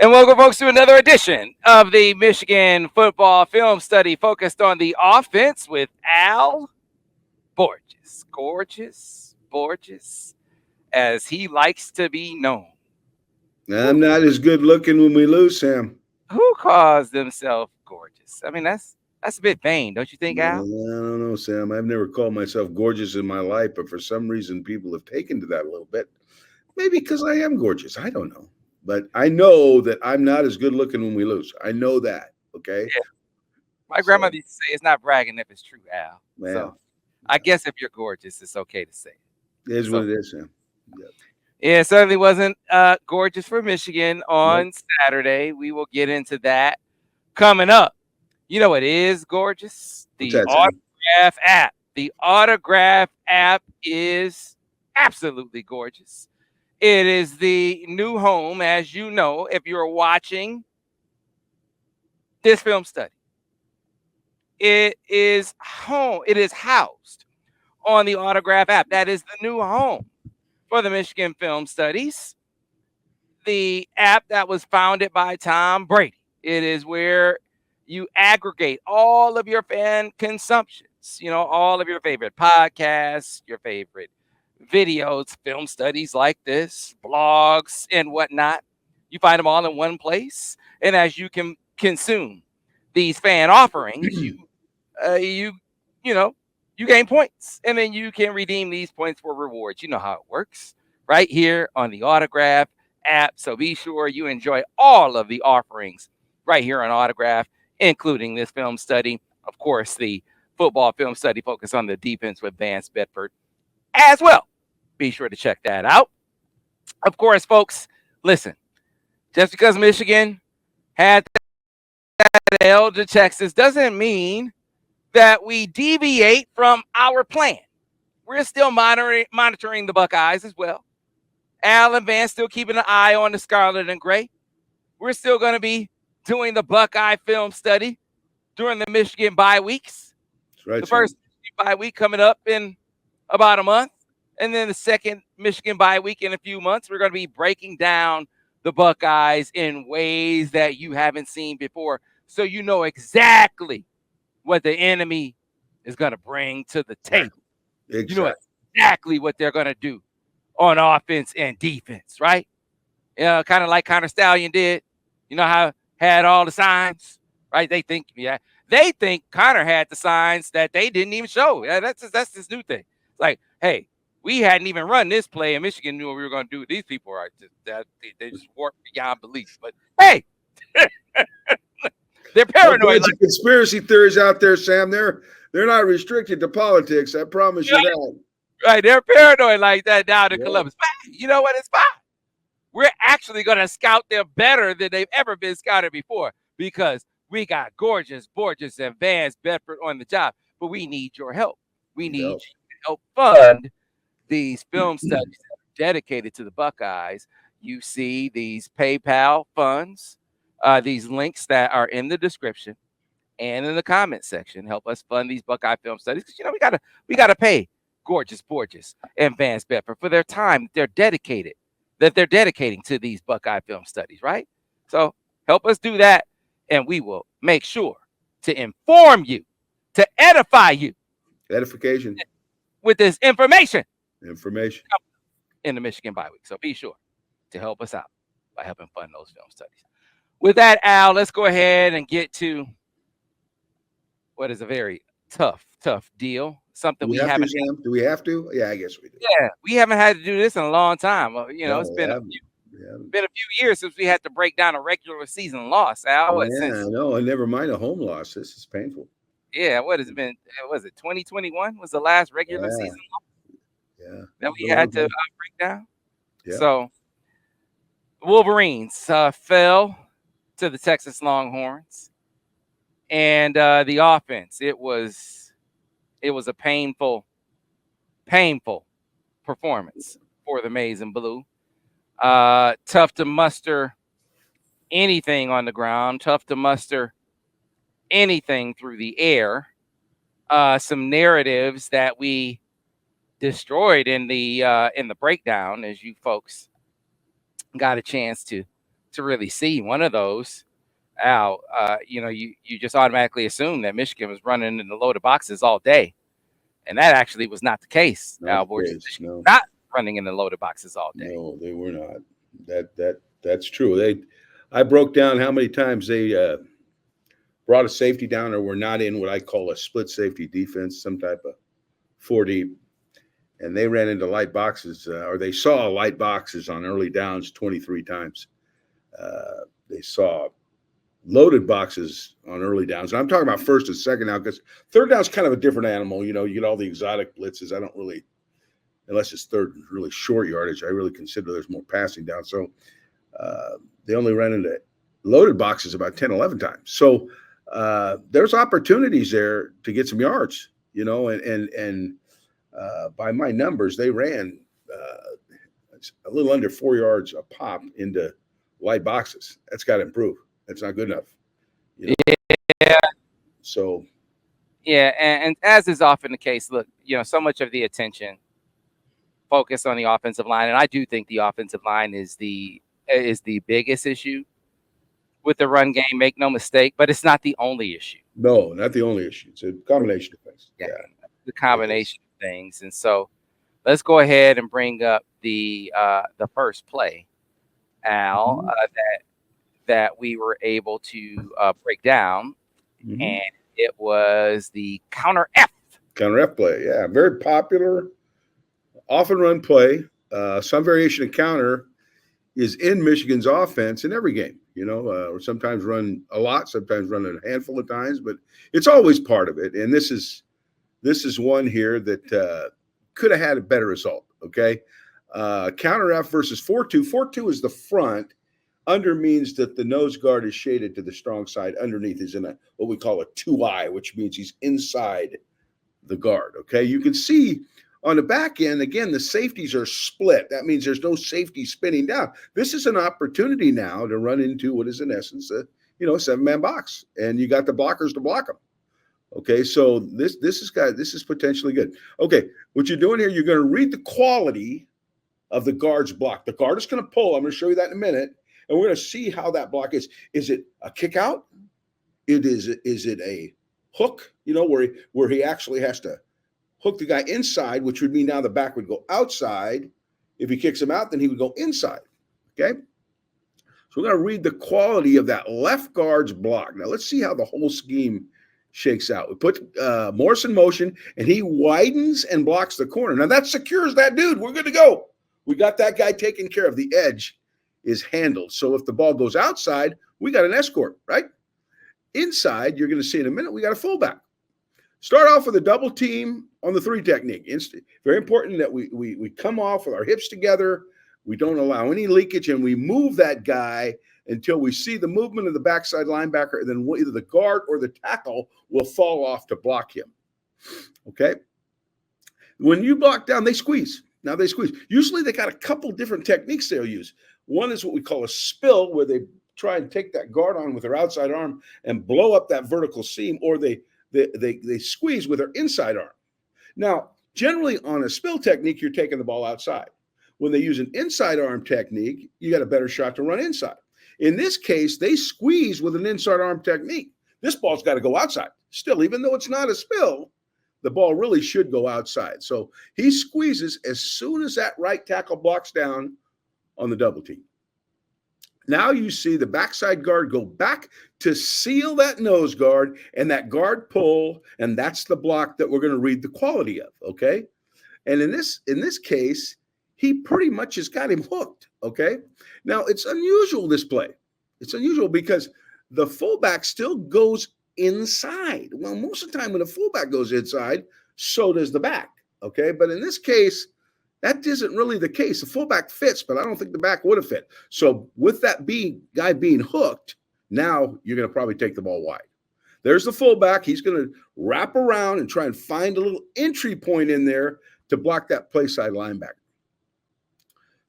And welcome, folks, to another edition of the Michigan Football Film Study focused on the offense with Al Borges. Gorgeous, Borges, as he likes to be known. Who, I'm not as good looking when we lose, Sam. who calls themselves gorgeous? I mean, that's a bit vain, don't you think, Al? I don't know, Sam. I've never called myself gorgeous in my life, but for some reason, people have taken to that a little bit. Maybe because I am gorgeous. I don't know. But I know that I'm not as good looking when we lose. I know that. Okay. Yeah. My So, grandmother used to say it's not bragging if it's true, Al. So well, I guess if you're gorgeous, it's okay to say it. it is what So it is, Sam. Yep. yeah, it certainly wasn't gorgeous for Michigan Nope. on Saturday. We will get into that coming up. You know what is gorgeous? What's The that, Sam? Autograph app. The Autograph app is absolutely gorgeous. It is the new home, as you know, if you're watching this film study. It is home. It is housed on the Autograph app. That is the new home for the Michigan Film Studies. The app that was founded by Tom Brady. It is where you aggregate all of your fan consumptions, all of your favorite podcasts, your favorite videos, film studies like this, blogs, and whatnot. You find them all in one place. And as you can consume these fan offerings, you you know you gain points, and then you can redeem these points for rewards. You know how it works right here on the Autograph app. So be sure you enjoy all of the offerings right here on Autograph, including this film study. Of course, the football film study focus on the defense with Vance Bedford as well. Be sure to check that out. Of course, folks, listen, just because Michigan had that L to Texas doesn't mean that we deviate from our plan. We're still monitoring the Buckeyes as well. Al and Van still keeping an eye on the Scarlet and Gray. We're still going to be doing the Buckeye film study during the Michigan bye weeks. That's right, The Sam. first bye week coming up in about a month, and then the second Michigan bye week in a few months. We're going to be breaking down the Buckeyes in ways that you haven't seen before, so you know exactly what the enemy is going to bring to the table. You know Exactly. exactly what they're going to do on offense and defense, right? Kind of like Connor Stallion did. You know how had all the signs, right? They think Connor had the signs that they didn't even show. Yeah, that's this new thing. It's like, hey, we hadn't even run this play, and Michigan knew what we were going to do with these people. Right? They just warped beyond belief. But hey, they're A paranoid. bunch Like, of conspiracy theories out there, Sam. They're not restricted to politics. I promise you right, that. right, they're paranoid like that down in Yeah. Columbus. But you know what? It's fine. We're actually going to scout them better than they've ever been scouted before because we got gorgeous, Borges, and Vance Bedford on the job. But we need your help. We Need need help. you to help fund these film studies that are dedicated to the Buckeyes. You see these PayPal funds, these links that are in the description and in the comment section. Help us fund these Buckeye film studies because we gotta pay gorgeous Borges and Vance Bedford for their time they're dedicating to these Buckeye film studies, right? So help us do that, and we will make sure to inform you, to edify you Edification. with this information Information. in the Michigan bye week. So be sure to help us out by helping fund those film studies. With that, Al, let's go ahead and get to what is a very tough deal. Do Something we we have to, haven't, Sam? Do we have to? Yeah, I guess we do. yeah, we haven't had to do this in a long time. No, It's we haven't. We haven't. been a few years since we had to break down a regular season loss. Al, what Yeah, since no, and never mind a home loss. This is painful. yeah, what has it been? Was it 2021 was the last regular Yeah, season yeah. that It's a we long had to time. break down? Yeah. So Wolverines fell to the Texas Longhorns, and the offense it was a painful performance for the Maize and Blue. Tough to muster anything on the ground, tough to muster anything through the air. Some narratives that we destroyed in the breakdown, as you folks got a chance to to really see one of those out, you just automatically assume that Michigan was running in the loaded boxes all day, and that actually was not the case. Not the Borges case. Michigan No, not running in the loaded boxes all day. no, they were not. That's true. I broke down how many times they brought a safety down or were not in what I call a split safety defense, some type of 4 deep, and they ran into light boxes or they saw light boxes on early downs 23 times. They saw loaded boxes on early downs. And I'm talking about first and second down because third down is kind of a different animal. You get all the exotic blitzes. I don't really, unless it's third really short yardage, I really consider there's more passing down. So they only ran into loaded boxes about 10, 11 times. So there's opportunities there to get some yards, and by my numbers, they ran a little under 4 yards a pop into light boxes. That's got to improve. That's not good enough. Yeah. So. Yeah, and as is often the case, look, so much of the attention focused on the offensive line, and I do think the offensive line is the biggest issue with the run game. Make no mistake, but it's not the only issue. No, not the only issue. It's a combination of things. Yeah, the combination of things. And so let's go ahead and bring up the first play, Al, that we were able to break down, and it was the counter F. Counter F play, yeah, very popular, often run play. Some variation of counter is in Michigan's offense in every game. Or sometimes run a lot, sometimes run a handful of times, but it's always part of it. And this is one here that could have had a better result. Okay, counter F versus 4-2. 4-2 is the front. Under means that the nose guard is shaded to the strong side. Underneath is in what we call a 2-eye, which means he's inside the guard. Okay, you can see on the back end, again, the safeties are split. That means there's no safety spinning down. This is an opportunity now to run into what is in essence a 7-man box, and you got the blockers to block them. Okay, so this is potentially good. Okay, what you're doing here, you're going to read the quality of the guard's block. The guard is going to pull. I'm going to show you that in a minute. And we're going to see how that block is. Is it a kick out? Is it a hook, where he actually has to hook the guy inside, which would mean now the back would go outside. If he kicks him out, then he would go inside. Okay? So we're going to read the quality of that left guard's block. Now let's see how the whole scheme shakes out. We put Morse in motion, and he widens and blocks the corner. Now that secures that dude. We're good to go. We got that guy taken care of. The edge is handled. So if the ball goes outside, we got an escort, right? Inside, you're going to see in a minute, we got a fullback. Start off with a double team on the 3 technique. Very important that we come off with our hips together. We don't allow any leakage, and we move that guy until we see the movement of the backside linebacker, and then either the guard or the tackle will fall off to block him. Okay? When you block down, they squeeze. Now they squeeze. Usually they got a couple different techniques they'll use. One is what we call a spill, where they try and take that guard on with their outside arm and blow up that vertical seam, or they squeeze with their inside arm. Now, generally on a spill technique, you're taking the ball outside. When they use an inside arm technique, you got a better shot to run inside. In this case, they squeeze with an inside arm technique. This ball's got to go outside. Still, even though it's not a spill, the ball really should go outside. So he squeezes as soon as that right tackle blocks down on the double team. Now you see the backside guard go back to seal that nose guard, and that guard pull, and that's the block that we're going to read the quality of, okay? And in this case, he pretty much has got him hooked, okay? Now, it's unusual, this play. It's unusual because the fullback still goes inside. Well, most of the time when the fullback goes inside, so does the back, okay? But in this case, that isn't really the case. The fullback fits, but I don't think the back would have fit. So with that guy being hooked, now you're going to probably take the ball wide. There's the fullback. He's going to wrap around and try and find a little entry point in there to block that play side linebacker.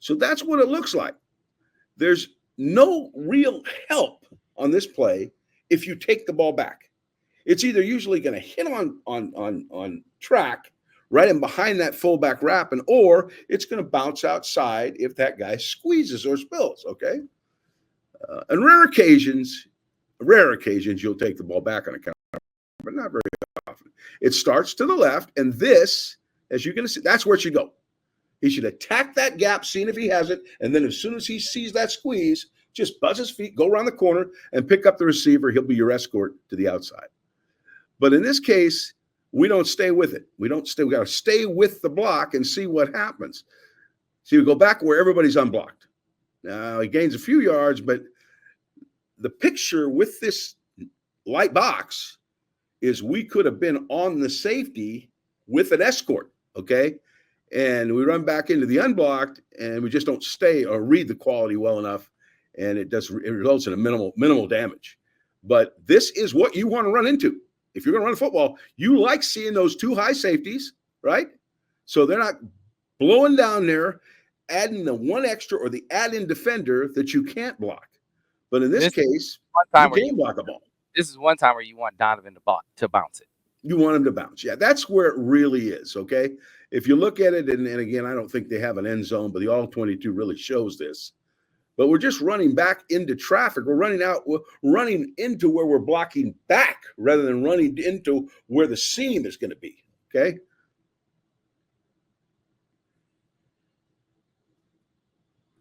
So that's what it looks like. There's no real help on this play if you take the ball back. It's either usually going to hit on track right in behind that fullback wrapping, or it's going to bounce outside if that guy squeezes or spills, okay? On rare occasions, you'll take the ball back on a counter, but not very often. It starts to the left, and this, as you're going to see, that's where it should go. He should attack that gap, seeing if he has it, and then as soon as he sees that squeeze, just buzz his feet, go around the corner, and pick up the receiver. He'll be your escort to the outside. But in this case, we don't stay with it. We got to stay with the block and see what happens. So you go back where everybody's unblocked. Now, he gains a few yards, but the picture with this light box is we could have been on the safety with an escort, okay? And we run back into the unblocked, and we just don't stay or read the quality well enough, and it results in a minimal damage. But this is what you want to run into. If you're going to run football, you like seeing those two high safeties, right? So they're not blowing down there, adding the one extra or the add-in defender that you can't block. But in this case, you can block a ball. This is one time where you want Donovan to bounce it. You want him to bounce. Yeah, that's where it really is, okay? If you look at it, and again, I don't think they have an end zone, but the All-22 really shows this. But we're just running back into traffic. We're running into where we're blocking back rather than running into where the seam is going to be, okay?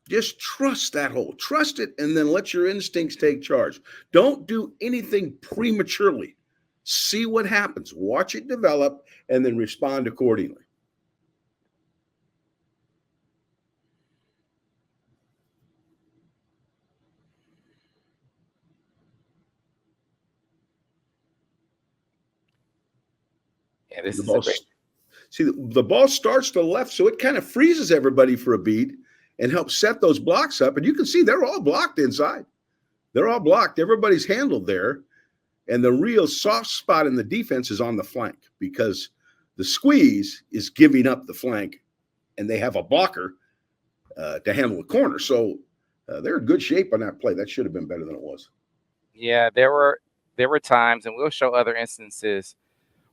Just trust that hole. Trust it, and then let your instincts take charge. Don't do anything prematurely. See what happens. Watch it develop, and then respond accordingly. Yeah, this is the ball starts to the left, so it kind of freezes everybody for a beat and helps set those blocks up. And you can see they're all blocked inside. They're all blocked. Everybody's handled there. And the real soft spot in the defense is on the flank because the squeeze is giving up the flank, and they have a blocker to handle the corner. So they're in good shape on that play. That should have been better than it was. Yeah, there were times, and we'll show other instances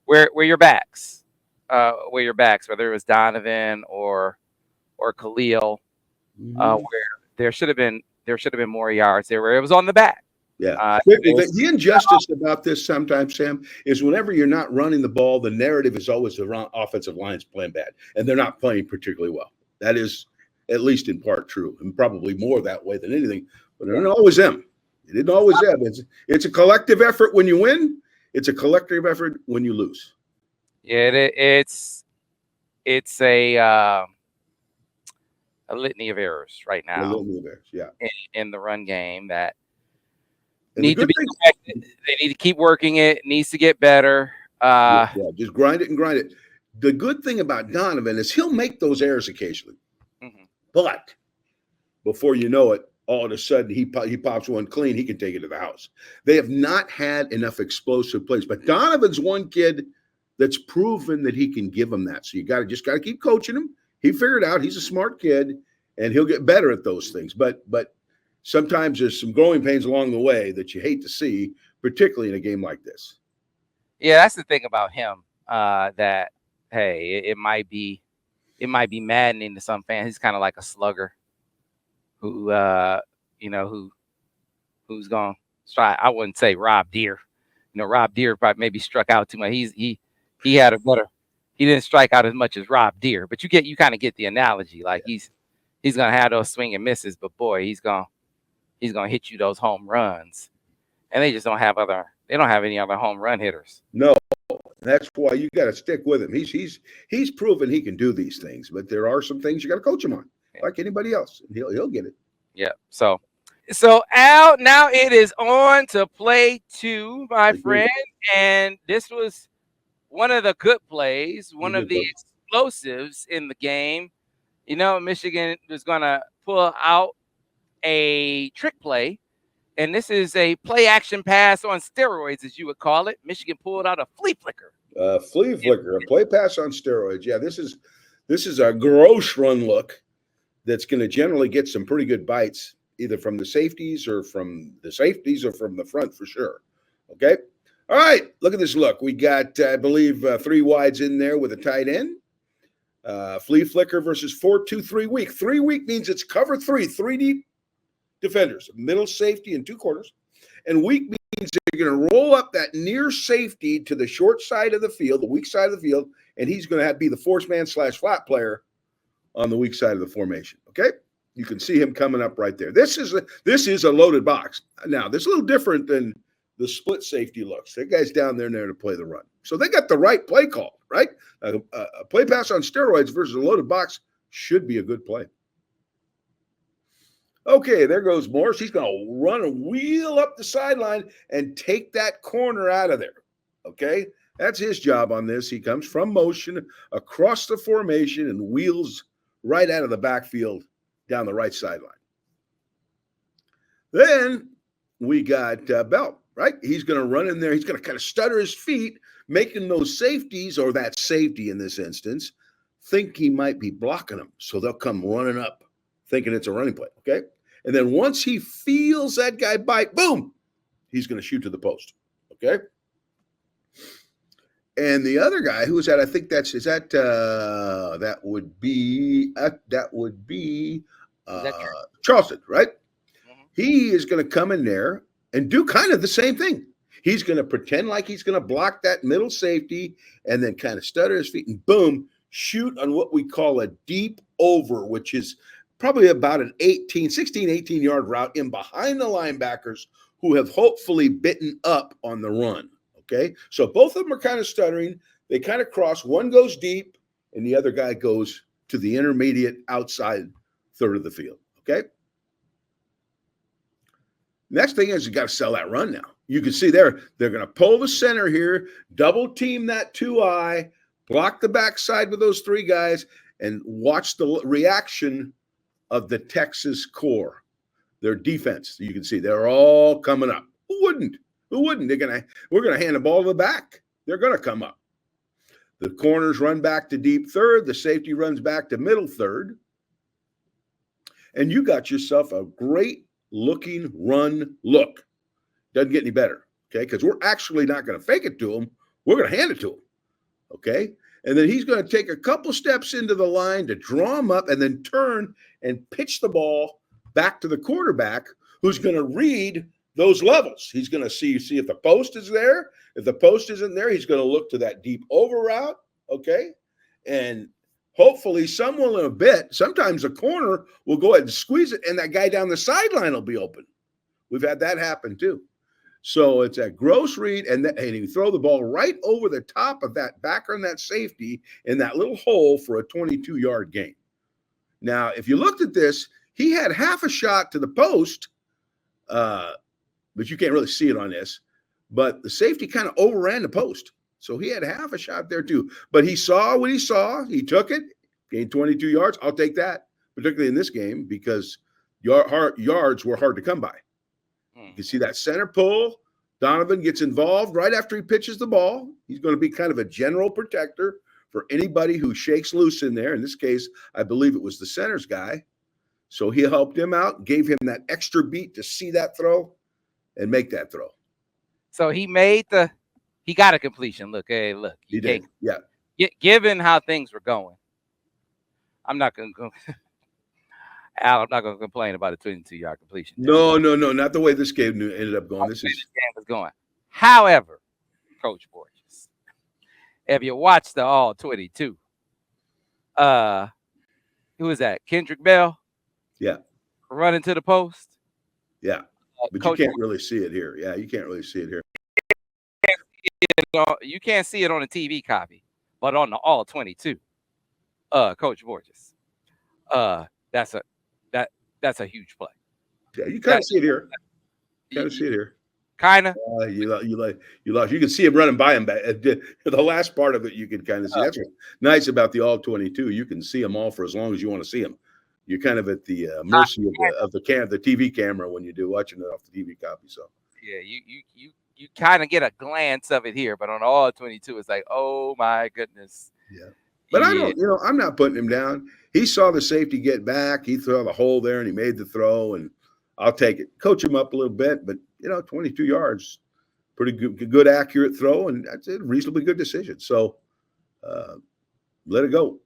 where your backs, whether it was Donovan or Khalil, where there should have been more yards there where it was on the back. Yeah. The injustice about this sometimes, Sam, is whenever you're not running the ball, the narrative is always the offensive line's playing bad, and they're not playing particularly well. That is at least in part true, and probably more that way than anything. But it isn't always them. It isn't always them. It's a collective effort when you win. It's a collective effort when you lose. Yeah, it's a litany of errors right now. A litany of errors, yeah. In the run game that need to be corrected. They need to keep working it. It needs to get better. Just grind it and grind it. The good thing about Donovan is he'll make those errors occasionally. Mm-hmm. But before you know it, all of a sudden he pops one clean, he can take it to the house. They have not had enough explosive plays. But Donovan's one kid that's proven that he can give them that. So you just got to keep coaching him. He figured out he's a smart kid, and he'll get better at those things. But sometimes there's some growing pains along the way that you hate to see, particularly in a game like this. Yeah, that's the thing about him. That it might be maddening to some fans. He's kind of like a slugger, who's going to try. I wouldn't say Rob Deer. Rob Deer probably maybe struck out too much. He had a better. He didn't strike out as much as Rob Deer, but you kind of get the analogy. Like he's gonna have those swing and misses, but boy, he's gonna hit you those home runs, and they just don't have any other home run hitters. No, that's why you got to stick with him. He's proven he can do these things, but there are some things you got to coach him on, like anybody else, and he'll get it. Yeah. So Al, now it is on to play 2, my friend, and this was one of the good plays, one of the explosives in the game. Michigan was going to pull out a trick play, and this is a play action pass on steroids, as you would call it. Michigan pulled out a flea flicker. A play pass on steroids. Yeah, this is a gross run look that's going to generally get some pretty good bites, either from the safeties or from the front for sure. Okay. All right, look at this look. We got, I believe, 3 wides in there with a tight end. Flea flicker versus 4-2-3 weak. 3 weak means it's cover 3 deep. defenders, middle safety and 2 corners. And weak means they're going to roll up that near safety to the short side of the field, the weak side of the field, and he's going to be the force man / flat player on the weak side of the formation. Okay, you can see him coming up right there. This is a loaded box. Now, this is a little different than the split safety looks. That guy's down there to play the run. So they got the right play call, right? A play pass on steroids versus a loaded box should be a good play. Okay, there goes Morse. He's going to run and wheel up the sideline and take that corner out of there. Okay, that's his job on this. He comes from motion across the formation and wheels right out of the backfield down the right sideline. Then we got Belt, right? He's going to run in there. He's going to kind of stutter his feet, making those safeties, or that safety in this instance, think he might be blocking them. So they'll come running up thinking it's a running play, okay? And then once he feels that guy bite, boom, he's going to shoot to the post, okay? And the other guy, who is that? I think that would be Charleston, right? Mm-hmm. He is going to come in there and do kind of the same thing. He's going to pretend like he's going to block that middle safety and then kind of stutter his feet and boom, shoot on what we call a deep over, which is probably about an 16, 18-yard route in behind the linebackers who have hopefully bitten up on the run, okay? So both of them are kind of stuttering. They kind of cross. One goes deep, and the other guy goes to the intermediate outside third of the field, okay? Next thing is you got to sell that run now. You can see they're going to pull the center here, double team that 2-eye, block the backside with those 3 guys, and watch the reaction of the Texas core, their defense. You can see they're all coming up. Who wouldn't? We're gonna hand the ball to the back. They're gonna come up. The corners run back to deep third. The safety runs back to middle third. And you got yourself a great looking run look. Doesn't get any better, okay? Because we're actually not going to fake it to him. We're going to hand it to him, okay? And then he's going to take a couple steps into the line to draw him up and then turn and pitch the ball back to the quarterback, who's going to read those levels. He's going to see if the post is there. If the post isn't there, he's going to look to that deep over route, okay? And hopefully someone in a bit, sometimes a corner will go ahead and squeeze it, and that guy down the sideline will be open. We've had that happen too. So it's a gross read, and you throw the ball right over the top of that backer and that safety in that little hole for a 22-yard gain. Now, if you looked at this, he had half a shot to the post, but you can't really see it on this. But the safety kind of overran the post. So he had half a shot there too. But he saw what he saw. He took it, gained 22 yards. I'll take that, particularly in this game, because yards were hard to come by. You can see that center pull. Donovan gets involved right after he pitches the ball. He's going to be kind of a general protector for anybody who shakes loose in there. In this case, I believe it was the center's guy. So he helped him out, gave him that extra beat to see that throw and make that throw. So he got a completion. Look, hey, look. He did, yeah. Given how things were going, I'm not going to go. Al, I'm not going to complain about a 22-yard completion. No, not the way this game ended up going. This game was going. However, Coach Borges, if you watch the all 22, who is that? Kendrick Bell? Yeah. Running to the post? Yeah. But Coach, you can't really see it here. Yeah, you can't really see it here. You can't see it on a TV copy, but on the all 22, Coach Borges, that's a huge play. Yeah, you kind of see it here. Kind of. You can see him running by him. The last part of it, you can kind of see. That's what's nice about the all 22. You can see them all for as long as you want to see them. You're kind of at the mercy of the TV camera when you do watching it off the TV copy. So yeah, you kind of get a glance of it here, but on all 22, it's like, oh my goodness. Yeah. But I'm not putting him down. He saw the safety get back. He threw the hole there and he made the throw, and I'll take it. Coach him up a little bit, but 22 yards, pretty good accurate throw, and that's a reasonably good decision. So let it go.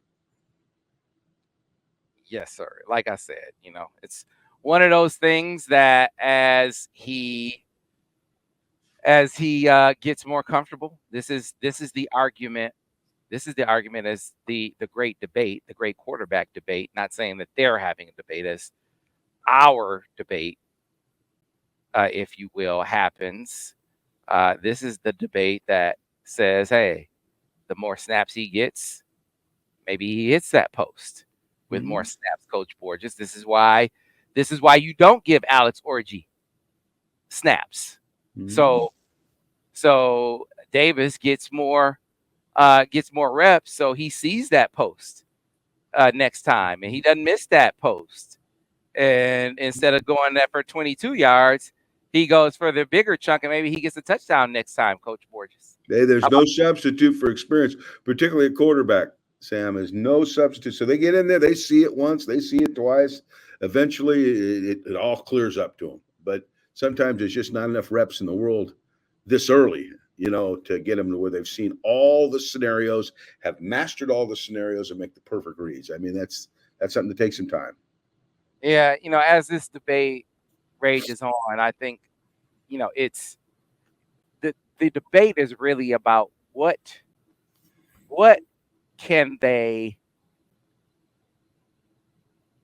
Yes, sir. Like I said, it's one of those things that as he gets more comfortable, this is the argument. This is the argument as the great debate, the great quarterback debate. Not saying that they're having a debate, as our debate, if you will, happens. This is the debate that says, hey, the more snaps he gets, maybe he hits that post with more snaps, Coach Borges. This is why you don't give Alex Orji snaps. So Davis gets more reps, so he sees that post next time, and he doesn't miss that post. And instead of going there for 22 yards, he goes for the bigger chunk, and maybe he gets a touchdown next time, Coach Borges. Hey, there's no substitute for experience, particularly a quarterback, Sam. Is no substitute. So they get in there, they see it once, they see it twice. Eventually, it all clears up to them. But sometimes there's just not enough reps in the world this early, to get them to where they've seen all the scenarios, have mastered all the scenarios, and make the perfect reads. I mean, that's something that takes some time. Yeah, as this debate rages on, I think, it's the debate is really about what can they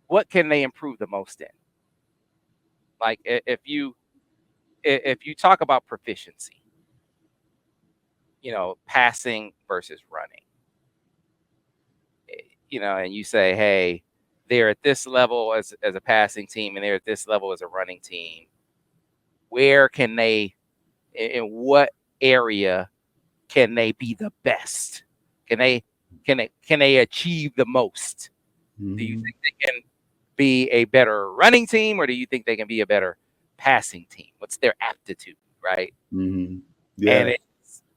improve the most in. Like if you talk about proficiency, passing versus running, and you say, hey, they're at this level as a passing team and they're at this level as a running team. Where can they, in what area can they be the best? Can they achieve the most? Do you think they can be a better running team, or do you think they can be a better passing team? What's their aptitude, right? Yeah. And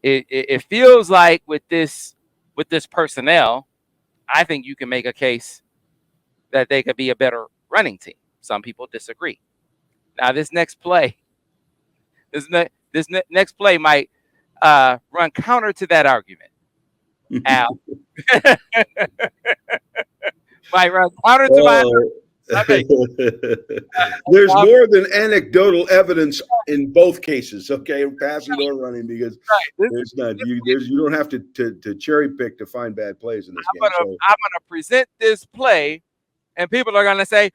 it feels like with this personnel, I think you can make a case that they could be a better running team. Some people disagree. Now, this next play might run counter to that argument. Al. Might run counter to my There's more than anecdotal evidence in both cases, okay, passing or running, because there's not you don't have to cherry pick to find bad plays in this game. I'm gonna present this play, and people are gonna say,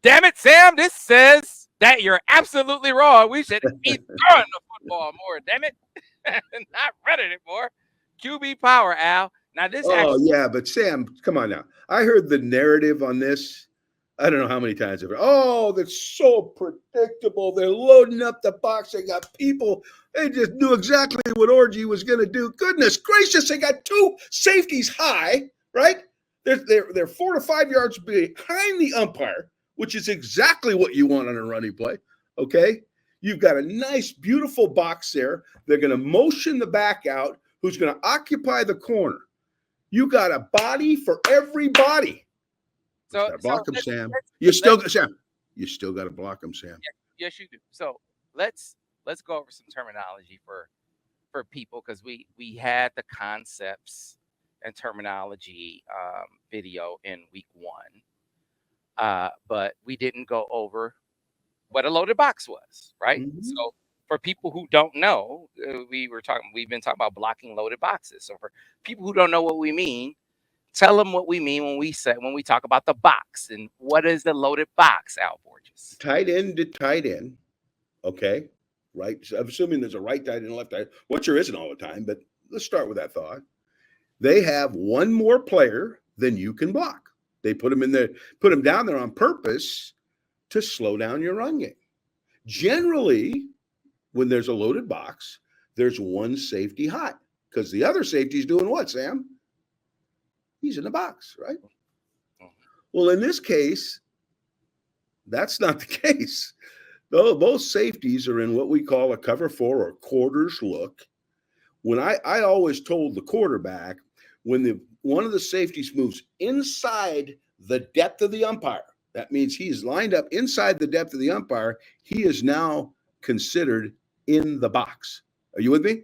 "Damn it, Sam! This says that you're absolutely wrong. We should be throwing the football more. Damn it, not running it more. QB power, Al." Now this. Yeah, but Sam, come on now. I heard the narrative on this. I don't know how many times I've heard, oh, that's so predictable. They're loading up the box. They got people. They just knew exactly what Orji was going to do. Goodness gracious, they got two safeties high, right? They're 4 to 5 yards behind the umpire, which is exactly what you want on a running play, okay? You've got a nice, beautiful box there. They're going to motion the back out, who's going to occupy the corner. You got a body for everybody. So block him, Sam. You still got to block him, Sam. Yes, you do. So let's go over some terminology for people, because we had the concepts and terminology video in week 1, but we didn't go over what a loaded box was, right? So for people who don't know, we've been talking about blocking loaded boxes. So for people who don't know what we mean, tell them what we mean when we talk about the box. And what is the loaded box, Al Borges? Tight end to tight end, okay? Right. So I'm assuming there's a right tight end and left tight end, which there isn't all the time, but let's start with that thought. They have one more player than you can block. They put them down there on purpose to slow down your run game. Generally, when there's a loaded box, there's one safety high, because the other safety's doing what, Sam? He's in the box, right? Well, in this case, that's not the case. Both safeties are in what we call a cover 4 or quarters look. When I always told the quarterback, when one of the safeties moves inside the depth of the umpire, that means he's lined up inside the depth of the umpire, he is now considered in the box. Are you with me?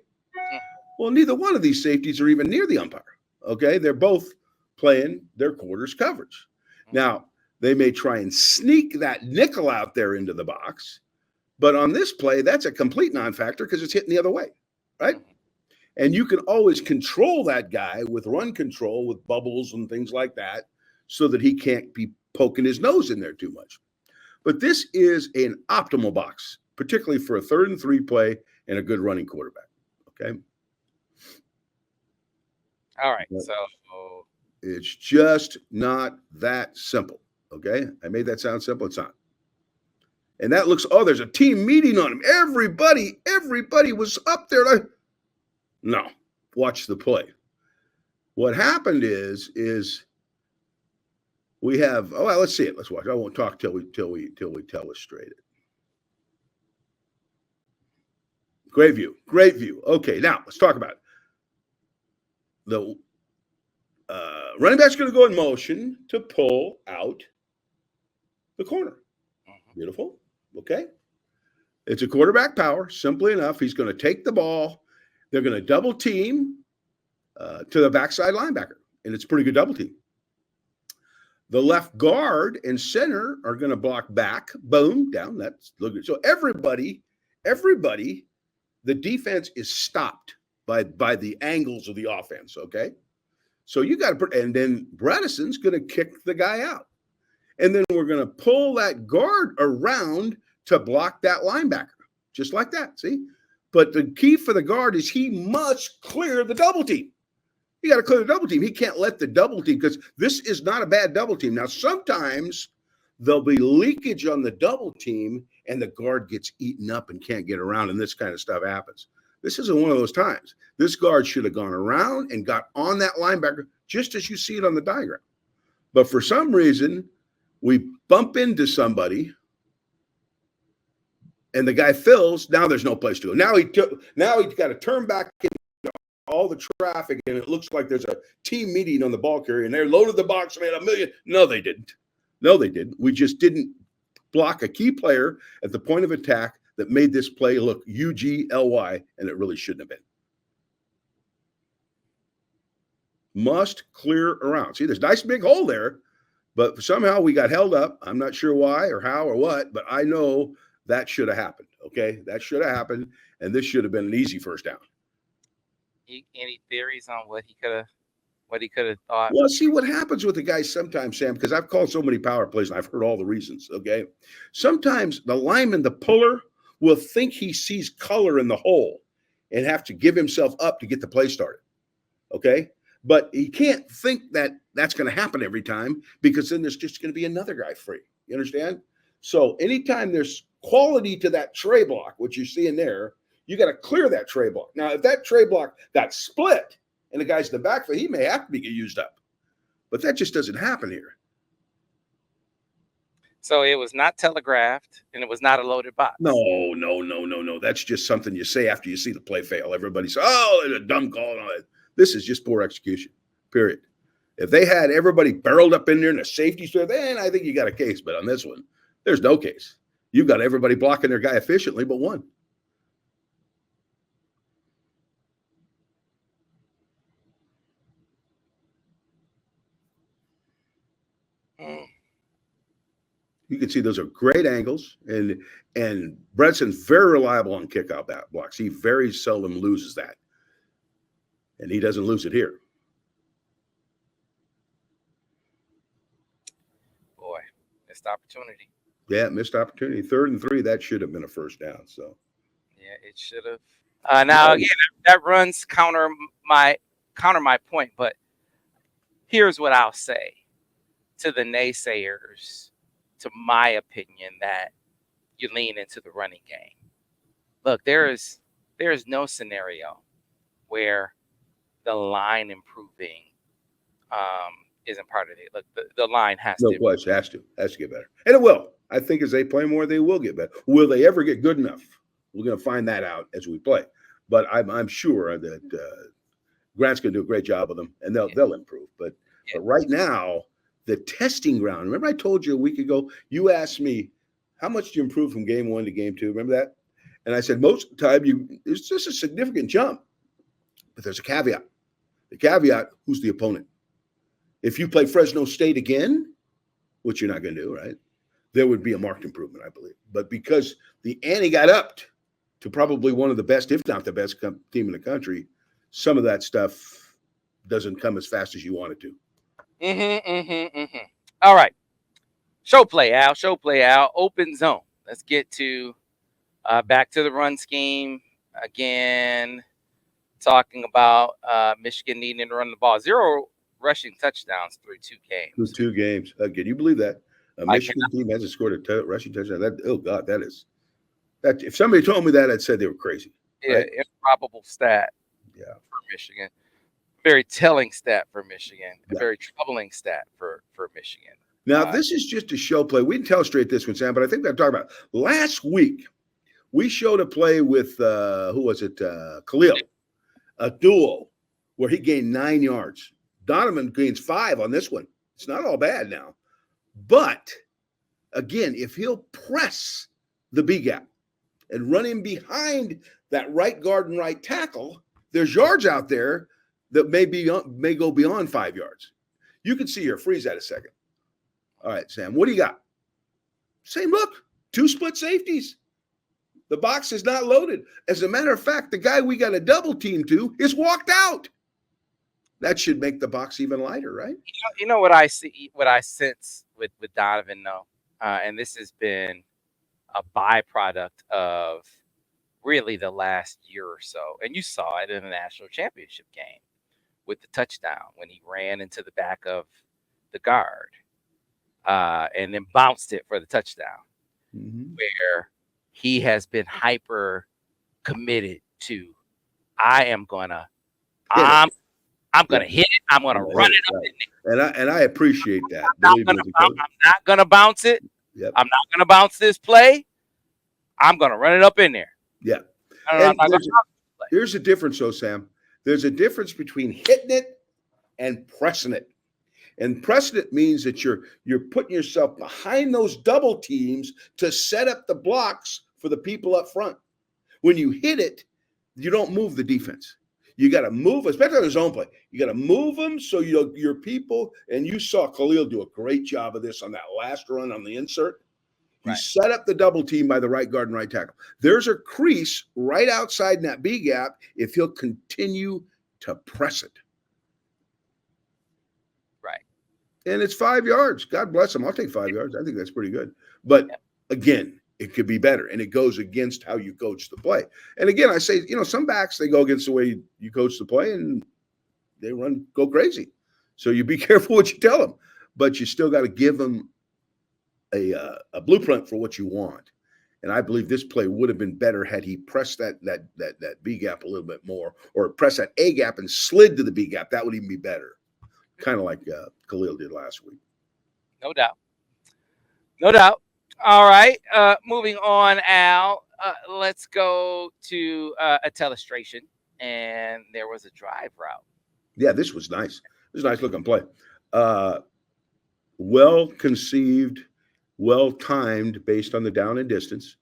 Well, neither one of these safeties are even near the umpire, okay? They're both playing their quarters coverage. Now, They may try and sneak that nickel out there into the box. But on this play, that's a complete non-factor because it's hitting the other way, right? And you can always control that guy with run control, with bubbles and things like that, so that he can't be poking his nose in there too much. But this is an optimal box, particularly for a 3rd and 3 play and a good running quarterback. Okay. All right. So it's just not that simple. Okay. I made that sound simple. It's not. And that looks, oh, there's a team meeting on him. Everybody was up there. No, watch the play. What happened is we have, oh, well, let's see it. Let's watch. I won't talk till we illustrate it. Great view. Okay, now let's talk about it. The running back's going to go in motion to pull out the corner. Beautiful. Okay. It's a quarterback power, simply enough. He's going to take the ball. They're going to double team to the backside linebacker, and it's a pretty good double team. The left guard and center are going to block back. Boom, down. That's look good. So everybody, the defense is stopped by the angles of the offense. Okay. So you got to put, and then Bredeson's going to kick the guy out. And then we're going to pull that guard around to block that linebacker, just like that. See? But the key for the guard is he must clear the double team. You got to clear the double team. He can't let the double team, because this is not a bad double team. Now, sometimes there'll be leakage on the double team and the guard gets eaten up and can't get around, and this kind of stuff happens. This isn't one of those times. This guard should have gone around and got on that linebacker, just as you see it on the diagram. But for some reason, we bump into somebody and the guy fills. Now there's no place to go. Now he's got to turn back into all the traffic, and it looks like there's a team meeting on the ball carrier, and they loaded the box and had a million. No, they didn't. We just didn't block a key player at the point of attack that made this play look UGLY, and it really shouldn't have been. Must clear around. See, there's a nice big hole there, but somehow we got held up. I'm not sure why or how or what, but I know that should have happened. Okay, that should have happened, and this should have been an easy first down. Any theories on what he could have thought? Well, see what happens with the guys sometimes, Sam, because I've called so many power plays and I've heard all the reasons. Okay, sometimes the lineman, the puller, will think he sees color in the hole and have to give himself up to get the play started. Okay. But he can't think that that's going to happen every time, because then there's just going to be another guy free. You understand? So anytime there's quality to that tray block, which you see in there, you got to clear that tray block. Now, if that tray block got split and the guy's in the backfield, he may have to be used up. But that just doesn't happen here. So it was not telegraphed, and it was not a loaded box. No. That's just something you say after you see the play fail. Everybody says, oh, it's a dumb call. This is just poor execution, period. If they had everybody barreled up in there in a safety strip, then I think you got a case. But on this one, there's no case. You've got everybody blocking their guy efficiently but one. You can see those are great angles, and Bredson's very reliable on kickout blocks. He very seldom loses that, and he doesn't lose it here. Boy, missed opportunity. Yeah, missed opportunity. 3rd and 3, that should have been a first down. So, yeah, it should have. Now again, that runs counter my point, but here's what I'll say to the naysayers, to my opinion, that you lean into the running game. Look, there is no scenario where the line improving isn't part of it. Look, the line has to. No question, has to get better, and it will. I think as they play more, they will get better. Will they ever get good enough? We're going to find that out as we play. But I'm sure that Grant's going to do a great job with them, and they'll improve. But right now, the testing ground. Remember, I told you a week ago. You asked me, how much did you improve from game 1 to game 2? Remember that? And I said most of the time, it's just a significant jump. But there's a caveat. The caveat: who's the opponent? If you play Fresno State again, which you're not going to do, right? There would be a marked improvement, I believe. But because the ante got upped to probably one of the best, if not the best team in the country, some of that stuff doesn't come as fast as you want it to. All right. Show play, Al. Show play, Al. Open zone. Let's get to back to the run scheme again. Talking about Michigan needing to run the ball. 0 rushing touchdowns through 2 games. Through 2 games. Can you believe that? A Michigan team hasn't scored a rushing touchdown. Oh God, that. If somebody told me that, I'd say they were crazy. Yeah, right? Improbable stat. Yeah, for Michigan. Very telling stat for Michigan. Yeah. A very troubling stat for Michigan. Now, this is just a show play. We didn't illustrate this one, Sam, but I think I'm talking about last week. We showed a play with who was it? Khalil, a duel where he gained 9 yards. Donovan gains 5 on this one. It's not all bad now. But, again, if he'll press the B gap and run in behind that right guard and right tackle, there's yards out there that may go beyond 5 yards. You can see here. Freeze that a second. All right, Sam, what do you got? Same look. 2 split safeties. The box is not loaded. As a matter of fact, the guy we got a double team to is walked out. That should make the box even lighter, right? You know what I see, what I sense with Donovan, though, and this has been a byproduct of really the last year or so. And you saw it in the national championship game with the touchdown when he ran into the back of the guard and then bounced it for the touchdown, where he has been hyper committed to, I'm gonna hit it. I'm gonna run it up in there. And I appreciate that. I'm not gonna bounce it. Yep. I'm not gonna bounce this play. I'm gonna run it up in there. Yeah. Here's the difference, though, Sam. There's a difference between hitting it and pressing it. And pressing it means that you're putting yourself behind those double teams to set up the blocks for the people up front. When you hit it, you don't move the defense. You got to move, especially on his own play. You got to move them so your people, and you saw Khalil do a great job of this on that last run on the insert. He set up the double team by the right guard and right tackle. There's a crease right outside in that B gap if he'll continue to press it. Right. And it's 5 yards. God bless him. I'll take 5 yards. I think that's pretty good. But again, it could be better, and it goes against how you coach the play. And again, I say, some backs, they go against the way you coach the play, and they go crazy. So you be careful what you tell them, but you still got to give them a blueprint for what you want. And I believe this play would have been better had he pressed that B gap a little bit more, or pressed that A gap and slid to the B gap. That would even be better, kind of like Khalil did last week. No doubt. No doubt. All right, moving on, Al. Let's go to a telestration, and there was a drive route. Yeah, this was nice. This was a nice looking play. Well conceived, well timed, based on the down and distance.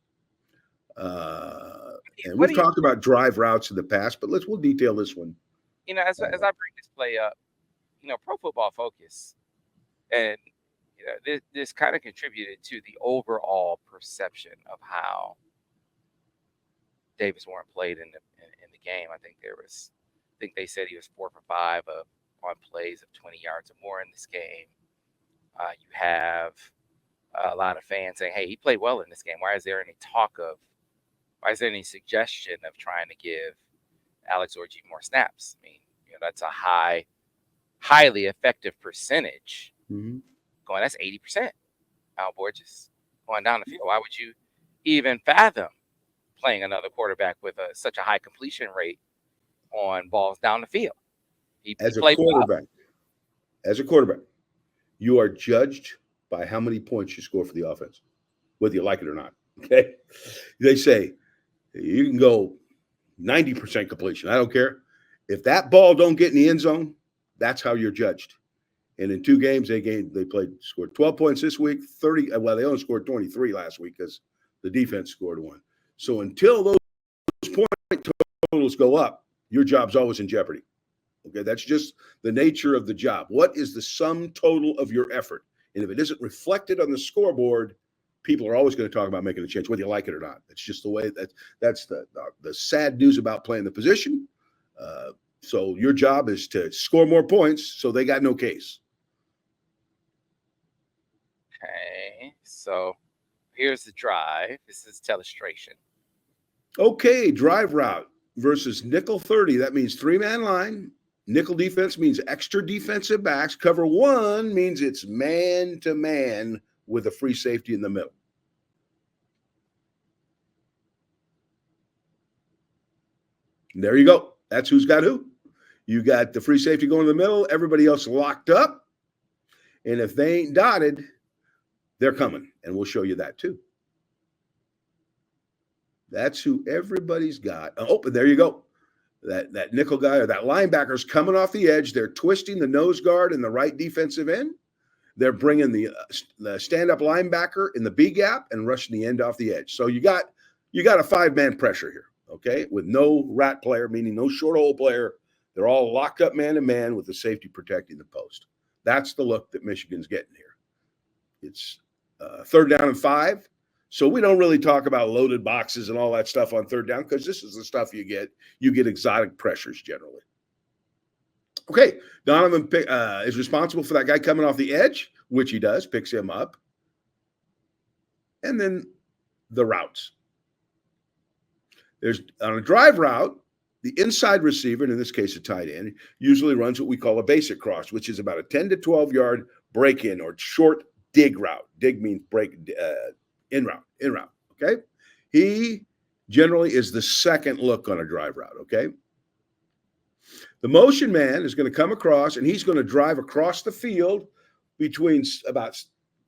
And we've talked about drive routes in the past, but we'll detail this one. As I bring this play up, Pro Football Focus, and this kind of contributed to the overall perception of how Davis Warren played in the game. I think they said he was 4 for 5 on plays of 20 yards or more in this game. You have a lot of fans saying, "Hey, he played well in this game. Why is there any suggestion of trying to give Alex Orji more snaps?" I mean, that's a highly effective percentage. Mm-hmm. That's 80%. Al Borges going down the field. Why would you even fathom playing another quarterback with such a high completion rate on balls down the field? As a quarterback, you are judged by how many points you score for the offense, whether you like it or not. Okay, they say you can go 90% completion. I don't care if that ball don't get in the end zone. That's how you're judged. And in 2 games, scored 12 points this week, 30. Well, they only scored 23 last week because the defense scored 1. So until those point totals go up, your job's always in jeopardy. Okay, that's just the nature of the job. What is the sum total of your effort? And if it isn't reflected on the scoreboard, people are always going to talk about making a change, whether you like it or not. That's just the way that's the sad news about playing the position. So your job is to score more points, so they got no case. Okay, so here's the drive. This is telestration. Okay, drive route versus nickel 30. That means 3-man line. Nickel defense means extra defensive backs. Cover 1 means it's man to man with a free safety in the middle. And there you go. That's who's got who. You got the free safety going in the middle, everybody else locked up. And if they ain't dotted, they're coming. And we'll show you that too. That's who everybody's got. Oh, and there you go. That nickel guy or that linebacker's coming off the edge. They're twisting the nose guard in the right defensive end. They're bringing the stand-up linebacker in the B gap and rushing the end off the edge. So you got a 5-man pressure here, okay, with no rat player, meaning no short hole player. They're all locked up man to man with the safety protecting the post. That's the look that Michigan's getting here. It's 3rd down and 5. So we don't really talk about loaded boxes and all that stuff on 3rd down because this is the stuff you get. You get exotic pressures generally. Okay, Donovan is responsible for that guy coming off the edge, which he does, picks him up. And then the routes. There's on a drive route, the inside receiver, and in this case a tight end, usually runs what we call a basic cross, which is about a 10 to 12-yard break-in or short dig route. Dig means break in route, okay? He generally is the second look on a drive route, okay? The motion man is going to come across, and he's going to drive across the field between about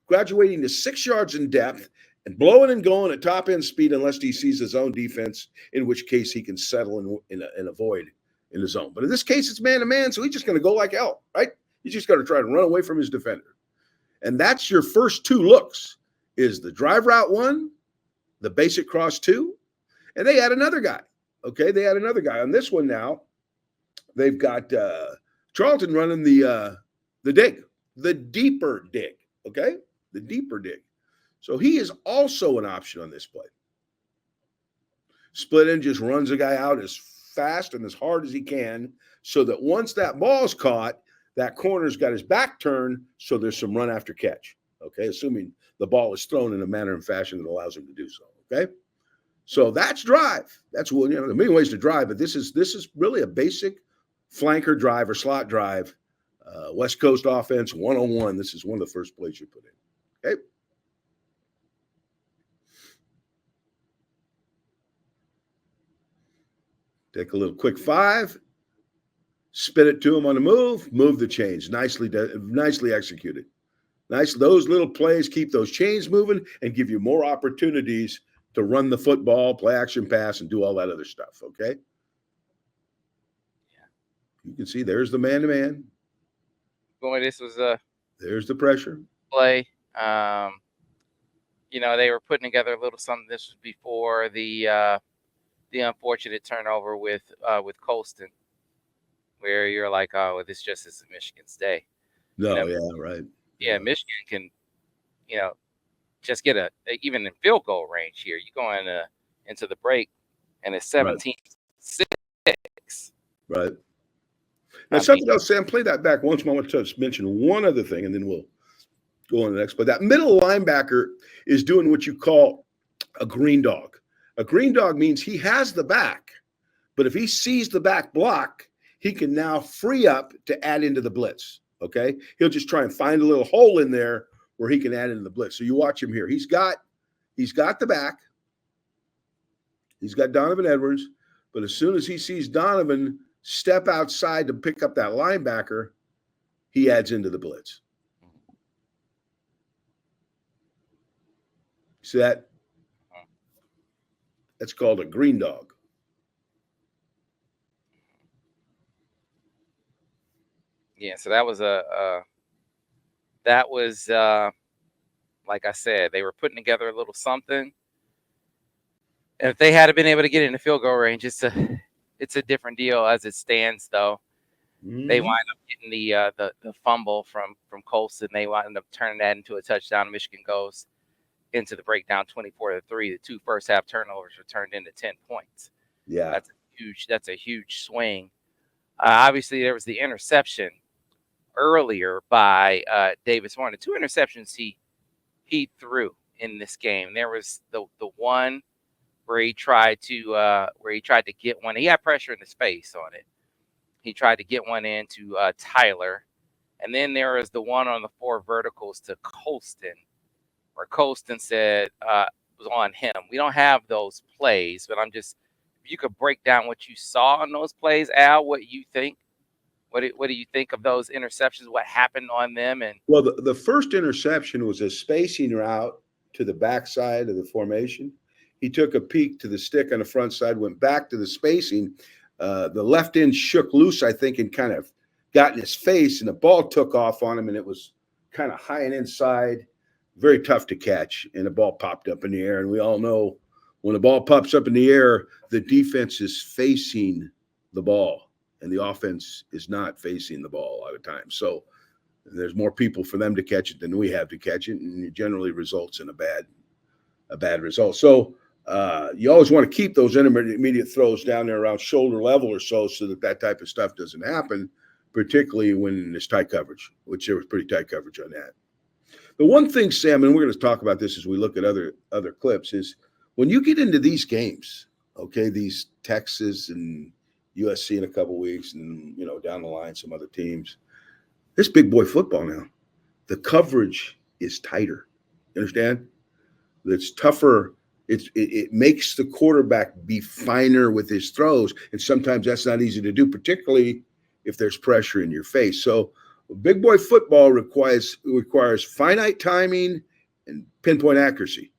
graduating to 6 yards in depth and blowing and going at top end speed unless he sees his own defense, in which case he can settle in a void in the zone. But in this case, it's man to man, so he's just going to go like hell, right? He's just going to try to run away from his defender. And that's your first 2 looks, is the drive route 1, the basic cross 2, and they add another guy. Okay, they add another guy. On this one now, they've got Charlton running the dig, the deeper dig, okay? The deeper dig. So he is also an option on this play. Split end just runs a guy out as fast and as hard as he can so that once that ball's caught, that corner's got his back turned, so there's some run after catch, okay? Assuming the ball is thrown in a manner and fashion that allows him to do so, okay? So that's drive. That's, well, there are many ways to drive, but this is really a basic flanker drive or slot drive, West Coast offense 101. This is one of the first plays you put in, okay? Take a little quick 5, spin it to him on the move the chains. Nicely executed. Nice. Those little plays keep those chains moving and give you more opportunities to run the football, play action pass, and do all that other stuff, okay? Yeah. You can see there's the man-to-man. Boy, this was there's the pressure. Play. They were putting together a little something. This was before the unfortunate turnover with Colston, where you're like, oh, well, this just isn't Michigan's day. No, yeah, right. Yeah, Michigan can, just get even in field goal range here. You go into the break, and it's 17-6. Right. Now, something else, Sam, play that back once more. I want to mention one other thing, and then we'll go on to the next. But that middle linebacker is doing what you call a green dog. A green dog means he has the back, but if he sees the back block, he can now free up to add into the blitz, okay? He'll just try and find a little hole in there where he can add into the blitz. So you watch him here. He's got the back. He's got Donovan Edwards, but as soon as he sees Donovan step outside to pick up that linebacker, he adds into the blitz. See that? That's called a green dog. Yeah, so that was like I said, they were putting together a little something. And if they had been able to get in the field goal range, it's a different deal as it stands, though. They Mhm. wind up getting the fumble from Colston. They wind up turning that into a touchdown. Michigan goes into the breakdown 24-3. The two first half turnovers were turned into 10 points. Yeah. That's a huge swing. Obviously, there was the interception earlier by Davis Warren. The two interceptions he threw in this game. There was the one where he tried to get one. He had pressure in his face on it. He tried to get one into Tyler, and then there was the one on the four verticals to Colston, where Colston said it was on him. We don't have those plays, but if you could break down what you saw in those plays, Al, what you think. What do you think of those interceptions? What happened on them? And Well, the first interception was a spacing route to the backside of the formation. He took a peek to the stick on the front side, went back to the spacing. The left end shook loose, I think, and kind of got in his face, and the ball took off on him, and it was kind of high and inside, very tough to catch, and the ball popped up in the air. And we all know when the ball pops up in the air, the defense is facing the ball, and the offense is not facing the ball a lot of times. So there's more people for them to catch it than we have to catch it, and it generally results in a bad result. So you always want to keep those intermediate throws down there around shoulder level or so that type of stuff doesn't happen, particularly when there's tight coverage, which there was pretty tight coverage on that. The one thing, Sam, and we're going to talk about this as we look at other clips, is when you get into these games, okay, these Texas and USC in a couple of weeks, and down the line some other teams. This big boy football now, the coverage is tighter. You understand? It's tougher. It makes the quarterback be finer with his throws, and sometimes that's not easy to do, particularly if there's pressure in your face. So big boy football requires finite timing and pinpoint accuracy.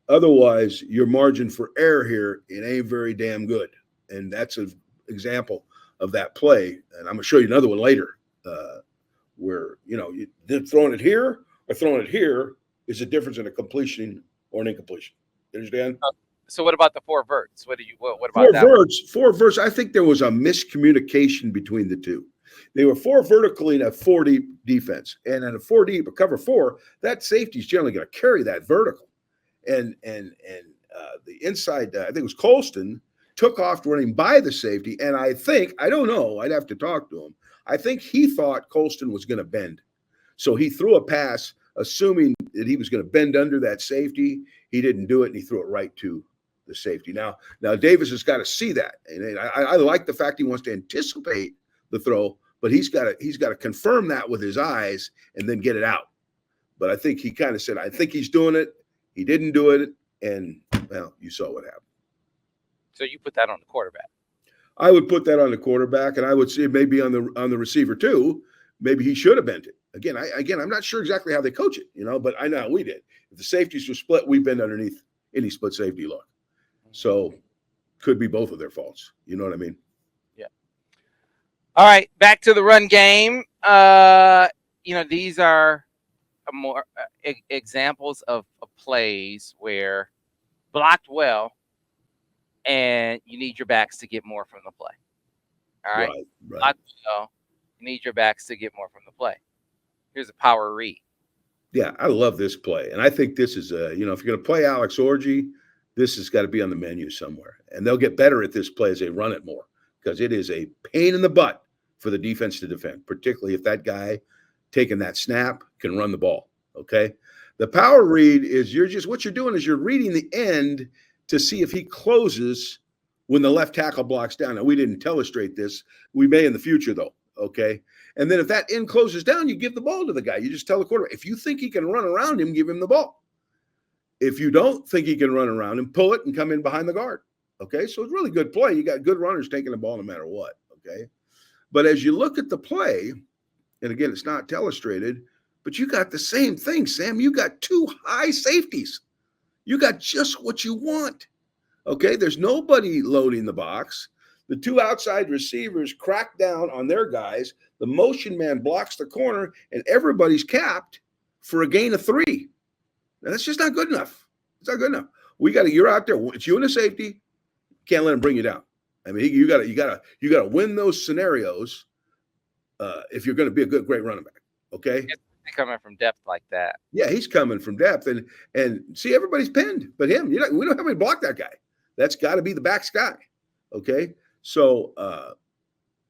Otherwise, your margin for error here, it ain't very damn good. And that's an example of that play. And I'm going to show you another one later where, throwing it here or throwing it here is a difference in a completion or an incompletion. You understand? so what about the four verts? What about that? Four verts. I think there was a miscommunication between the two. They were four vertically in a 4 deep defense, and in a 4 deep, a cover four, that safety is generally going to carry that vertical. And the inside, I think it was Colston, took off running by the safety, and I don't know, I'd have to talk to him. I think he thought Colston was going to bend, so he threw a pass assuming that he was going to bend under that safety. He didn't do it, and he threw it right to the safety. Now Davis has got to see that, and I like the fact he wants to anticipate the throw, but he's got to confirm that with his eyes and then get it out. But I think he kind of said, I think he's doing it. He didn't do it, and well, you saw what happened. So you put that on the quarterback. I would put that on the quarterback, and I would say maybe on the receiver too. Maybe he should have bent it. Again, I'm not sure exactly how they coach it, but I know how we did. If the safeties were split, we bend underneath any split safety look. So could be both of their faults. You know what I mean? Yeah. All right, back to the run game. These are more examples of plays where blocked well, and you need your backs to get more from the play. All right. Right. Blocked well, you need your backs to get more from the play. Here's a power read. Yeah, I love this play, and I think this is if you're going to play Alex Orji, this has got to be on the menu somewhere, and they'll get better at this play as they run it more because it is a pain in the butt for the defense to defend, particularly if that guy taking that snap can run the ball. Okay, the power read is what you're doing is you're reading the end to see if he closes when the left tackle blocks down. Now, we didn't illustrate this. We may in the future though. Okay. And then if that end closes down, you give the ball to the guy. You just tell the quarterback, if you think he can run around him, give him the ball. If you don't think he can run around him, pull it and come in behind the guard. Okay. So it's really good play. You got good runners taking the ball no matter what. Okay. But as you look at the play, and again, it's not illustrated, but you got the same thing, Sam. You got two high safeties. You got just what you want. Okay. There's nobody loading the box. The two outside receivers crack down on their guys. The motion man blocks the corner, and everybody's capped for a gain of 3. Now, that's just not good enough. It's not good enough. You're out there. It's you and a safety. Can't let him bring you down. I mean, you got to win those scenarios if you're going to be a great running back. Okay. Coming from depth like that. Yeah, he's coming from depth, and see, everybody's pinned, but him. We don't have any block that guy. That's got to be the backs guy. Okay, so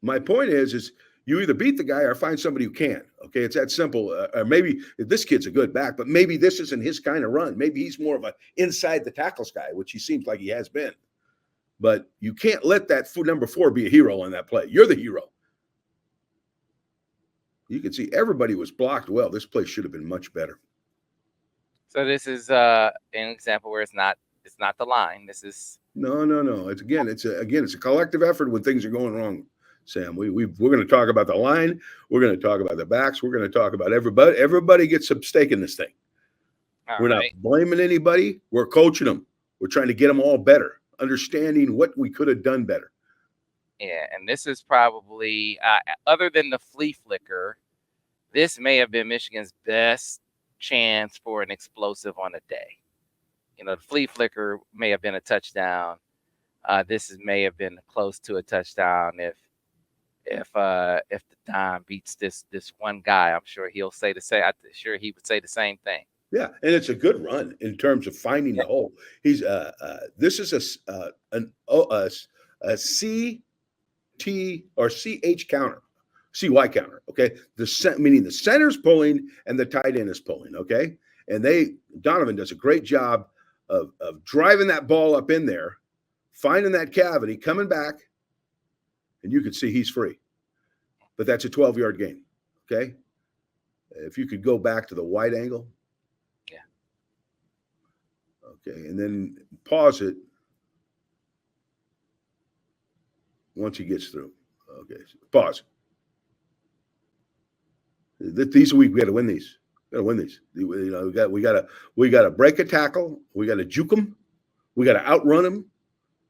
my point is you either beat the guy or find somebody who can. Okay, it's that simple. Or maybe this kid's a good back, but maybe this isn't his kind of run. Maybe he's more of a inside the tackles guy, which he seems like he has been. But you can't let that number 4 be a hero on that play. You're the hero. You can see everybody was blocked well. This play should have been much better. So this is an example where it's not the line. This is no. It's a collective effort when things are going wrong. Sam, we're going to talk about the line. We're going to talk about the backs. We're going to talk about everybody. Everybody gets some stake in this thing. We're not blaming anybody. We're coaching them. We're trying to get them all better, understanding what we could have done better. Yeah, and this is probably, other than the flea flicker, this may have been Michigan's best chance for an explosive on a day. The flea flicker may have been a touchdown. This may have been close to a touchdown if the dime beats this one guy. I'm sure he'll say the same. I'm sure he would say the same thing. Yeah, and it's a good run in terms of finding the hole. He's this is a CT or CH counter, CY counter. Okay, meaning the center's pulling and the tight end is pulling. Okay, and Donovan does a great job of driving that ball up in there, finding that cavity, coming back, and you can see he's free. But that's a 12-yard gain. Okay, if you could go back to the wide angle. Okay, and then pause it once he gets through. Okay, so pause. These we got to win these. We got to win these. We got to break a tackle. We got to juke them. We got to outrun them.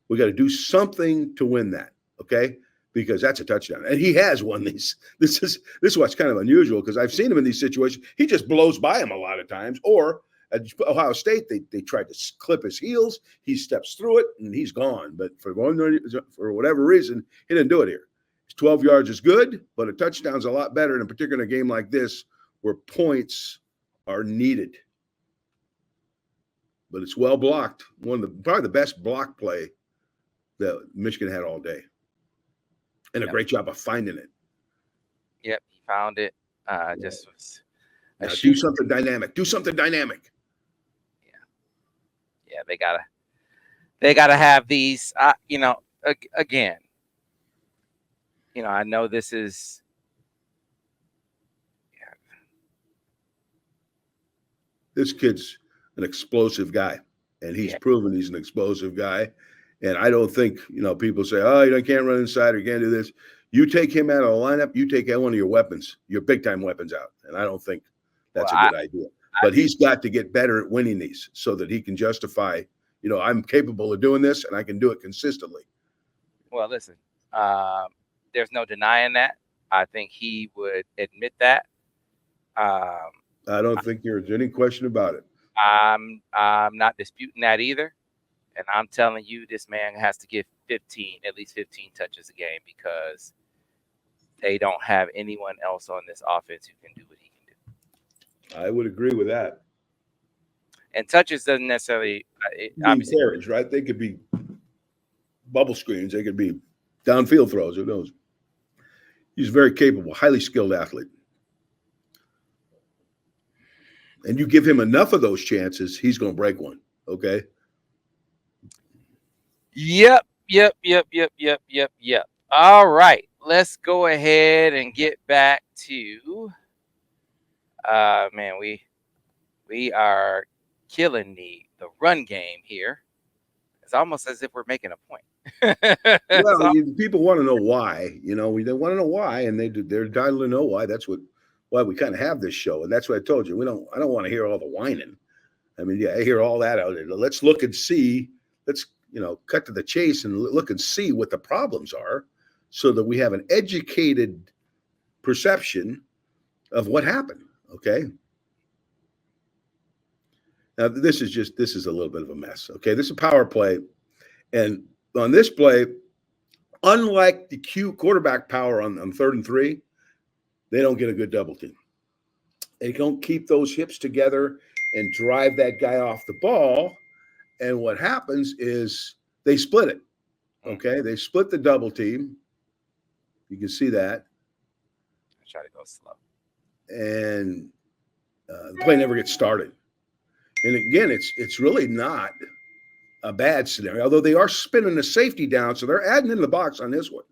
We got to do something to win that. Okay, because that's a touchdown, and he has won these. This is what's kind of unusual because I've seen him in these situations. He just blows by him a lot of times, or at Ohio State, they tried to clip his heels. He steps through it, and he's gone. But for whatever reason, he didn't do it here. 12 yards is good, but a touchdown's a lot better in a particular game like this where points are needed. But it's well blocked. Probably the best block play that Michigan had all day. And a great job of finding it. Yep, he found it. Just was do something dynamic. Do something dynamic. Yeah, they gotta have these. Again, I know this is. Yeah. This kid's an explosive guy, and he's proven he's an explosive guy. And I don't think people say, "Oh, you can't run inside or you can't do this." You take him out of the lineup, you take one of your weapons, your big time weapons out, and I don't think that's a good idea. But he's got to get better at winning these so that he can justify, I'm capable of doing this and I can do it consistently. Well, listen, there's no denying that. I think he would admit that. I don't think there's any question about it. I'm not disputing that either. And I'm telling you, this man has to get at least 15 touches a game because they don't have anyone else on this offense who can do what he can do. I would agree with that. And touches doesn't necessarily obviously carries, right? They could be bubble screens. They could be downfield throws. Who knows? He's very capable, highly skilled athlete. And you give him enough of those chances, he's going to break one. Okay. Yep. All right. Let's go ahead and get back to man, we are killing the run game here. It's almost as if we're making a point. Well, people want to know why. They want to know why, and they're entitled to know why. That's why we kind of have this show, and that's what I told you. I don't want to hear all the whining. I mean, I hear all that out there. Let's look and see. Let's cut to the chase and look and see what the problems are, so that we have an educated perception of what happened. Okay. Now this is a little bit of a mess. Okay, this is a power play, and on this play, unlike the Q quarterback power on 3rd and 3, they don't get a good double team. They don't keep those hips together and drive that guy off the ball. And what happens is they split it. Okay, they split the double team. You can see that. I try to go slow. And the play never gets started. And again, it's really not a bad scenario, although they are spinning the safety down, so they're adding in the box on this one.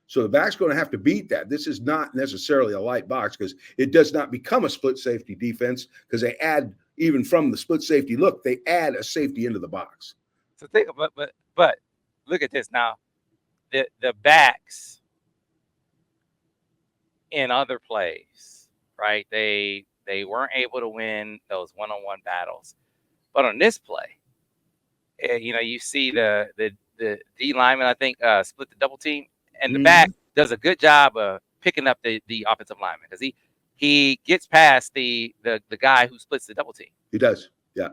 So the back's going to have to beat that. This is not necessarily a light box because it does not become a split safety defense because they add, even from the split safety look, they add a safety into the box. So think about, but look at this now. The backs in other plays, right? They weren't able to win those one-on-one battles, but on this play, you see the D lineman, I think, split the double team, and the back does a good job of picking up the offensive lineman because he gets past the guy who splits the double team. He does, yeah.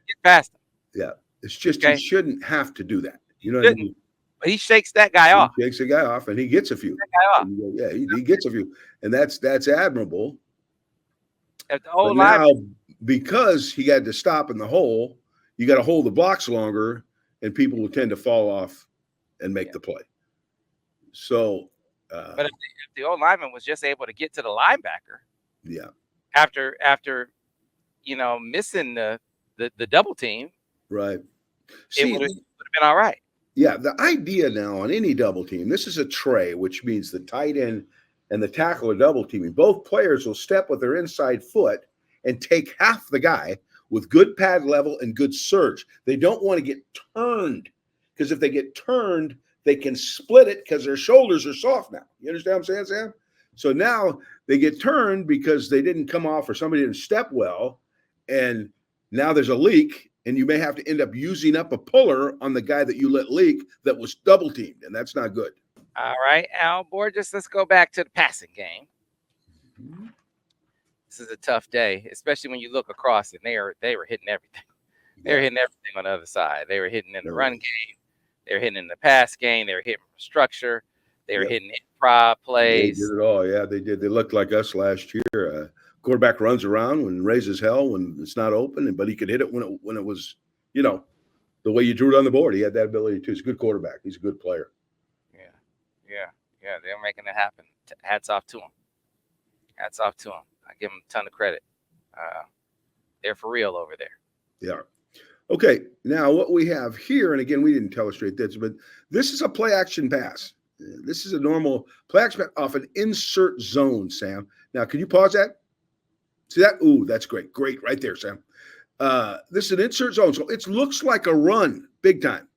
Gets past him. Yeah, it's just he shouldn't have to do that. You know what I mean? But he shakes that guy off. He shakes the guy off, and he gets a few. Yeah, he gets a few, and that's admirable. If the old now, because he had to stop in the hole, you got to hold the blocks longer, and people will tend to fall off and make the play. So, but if the old lineman was just able to get to the linebacker, yeah, after missing the double team, right, it would have been all right. Yeah, the idea now on any double team, this is a tray, which means the tight end and the tackle are double teaming. Both players will step with their inside foot and take half the guy with good pad level and good surge. They don't want to get turned because if they get turned, they can split it because their shoulders are soft now. You understand what I'm saying, Sam? So now they get turned because they didn't come off or somebody didn't step well, and now there's a leak. And you may have to end up using up a puller on the guy that you let leak that was double teamed, and that's not good. All right, Al Borges, let's go back to the passing game. This is a tough day, especially when you look across and they were hitting everything. They were hitting everything on the other side. They were hitting in the run game. They were hitting in the pass game. They were hitting structure. They were hitting improv plays. They did it all. Yeah, they did. They looked like us last year. Quarterback runs around and raises hell when it's not open, but he could hit it when it was, the way you drew it on the board. He had that ability too. He's a good quarterback. He's a good player. Yeah. They're making it happen. Hats off to him. I give them a ton of credit. They're for real over there. Yeah. Okay. Now what we have here, and again, we didn't illustrate this, but this is a play action pass. This is a normal play action pass off an insert zone, Sam. Now, can you pause that? See that? Ooh, that's great. Great right there, Sam. This is an insert zone. So it looks like a run big time.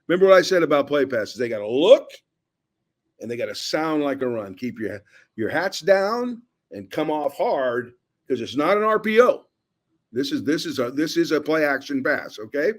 Remember what I said about play passes? They got to look and they got to sound like a run. Keep your hats down and come off hard because it's not an RPO. This is a play action pass, okay?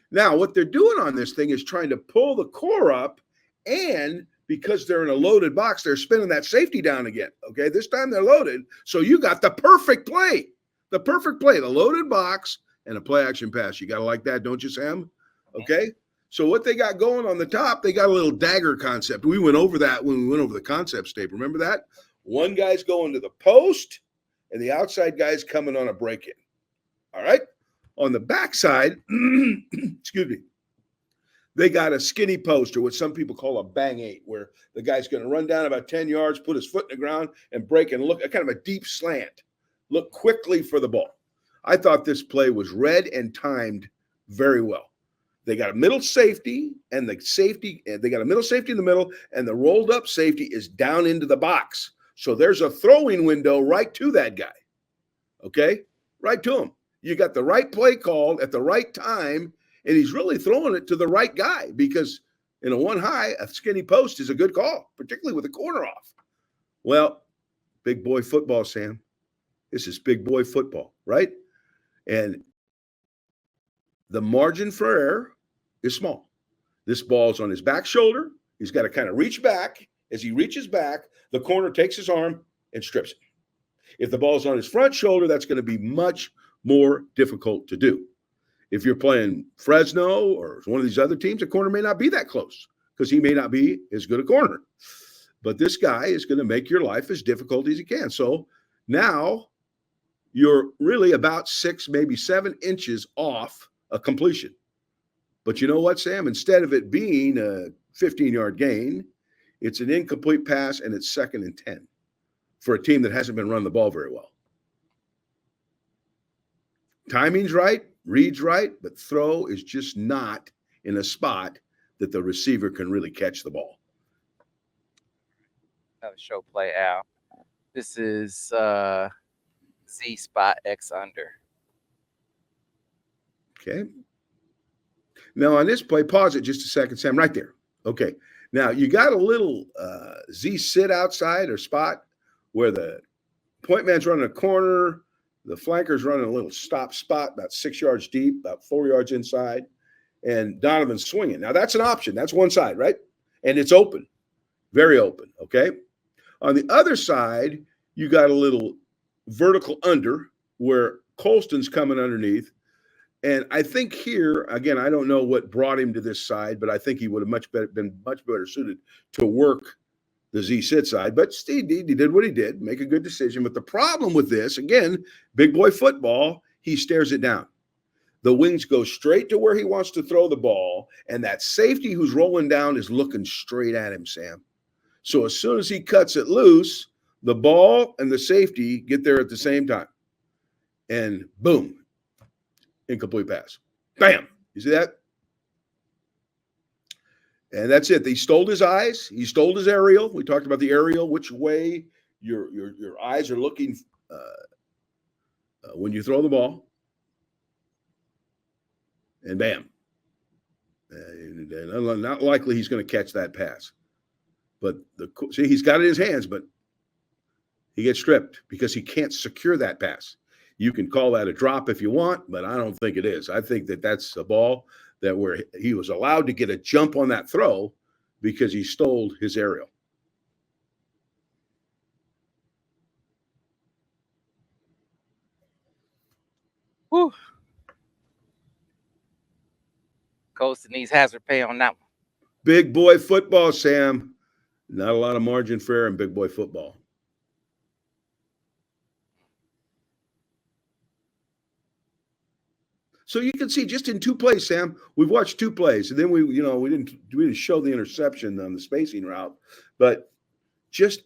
Now, what they're doing on this thing is trying to pull the core up, and because they're in a loaded box, they're spinning that safety down again. Okay, this time they're loaded. So you got the perfect play, the loaded box and a play action pass. You got to like that, don't you, Sam? Okay. So what they got going on the top, they got a little dagger concept. We went over that when we went over the concepts tape. Remember that? One guy's going to the post and the outside guy's coming on a break-in. All right. On the backside, excuse me, they got a skinny post, or what some people call a bang eight, where the guy's going to run down about 10 yards, put his foot in the ground, and break and look, kind of a deep slant. Look quickly for the ball. I thought this play was read and timed very well. They got a middle safety, and they got a middle safety in the middle, and the rolled up safety is down into the box. So there's a throwing window right to that guy. Okay? Right to him. You got the right play called at the right time, and he's really throwing it to the right guy because in a one high, a skinny post is a good call, particularly with a corner off. Well, big boy football, Sam. This is big boy football, right? And the margin for error is small. This ball's on his back shoulder. He's got to kind of reach back. As he reaches back, the corner takes his arm and strips it. If the ball's on his front shoulder, that's going to be much more difficult to do. If you're playing Fresno or one of these other teams, the corner may not be that close because he may not be as good a corner. But this guy is going to make your life as difficult as he can. So now you're really about 6, maybe 7 inches off a completion. But you know what, Sam? Instead of it being a 15-yard gain, it's an incomplete pass and it's 2nd and 10 for a team that hasn't been running the ball very well. Timing's right, read's right, but throw is just not in a spot that the receiver can really catch the ball. Another show play, Al. This is Z spot X under. Okay. Now on this play, pause it just a second, Sam, right there. Okay. Now you got a little Z sit outside or spot where the point man's running a corner, the flanker's running a little stop spot about 6 yards deep, about 4 yards inside, and Donovan's swinging. Now that's an option. That's one side, right? And it's open, very open, okay? On the other side, you got a little vertical under where Colston's coming underneath. And I think here, again, I don't know what brought him to this side, but I think he would have been much better suited to work the Z sit side. But Steve, he did what he did, make a good decision. But the problem with this, again, big boy football, he stares it down. The wings go straight to where he wants to throw the ball, and that safety who's rolling down is looking straight at him, Sam. So as soon as he cuts it loose, the ball and the safety get there at the same time. And boom, incomplete pass. Bam. You see that? And that's it. He stole his eyes. He stole his aerial. We talked about the aerial, which way your eyes are looking when you throw the ball. And bam. And not likely he's going to catch that pass. But see, he's got it in his hands, but he gets stripped because he can't secure that pass. You can call that a drop if you want, but I don't think it is. I think that that's a ball that where he was allowed to get a jump on that throw because he stole his aerial. Whew. Colston needs hazard pay on that one. Big boy football, Sam. Not a lot of margin for error in big boy football. So you can see just in 2 plays, Sam, we've watched 2 plays, and then we didn't show the interception on the spacing route, but just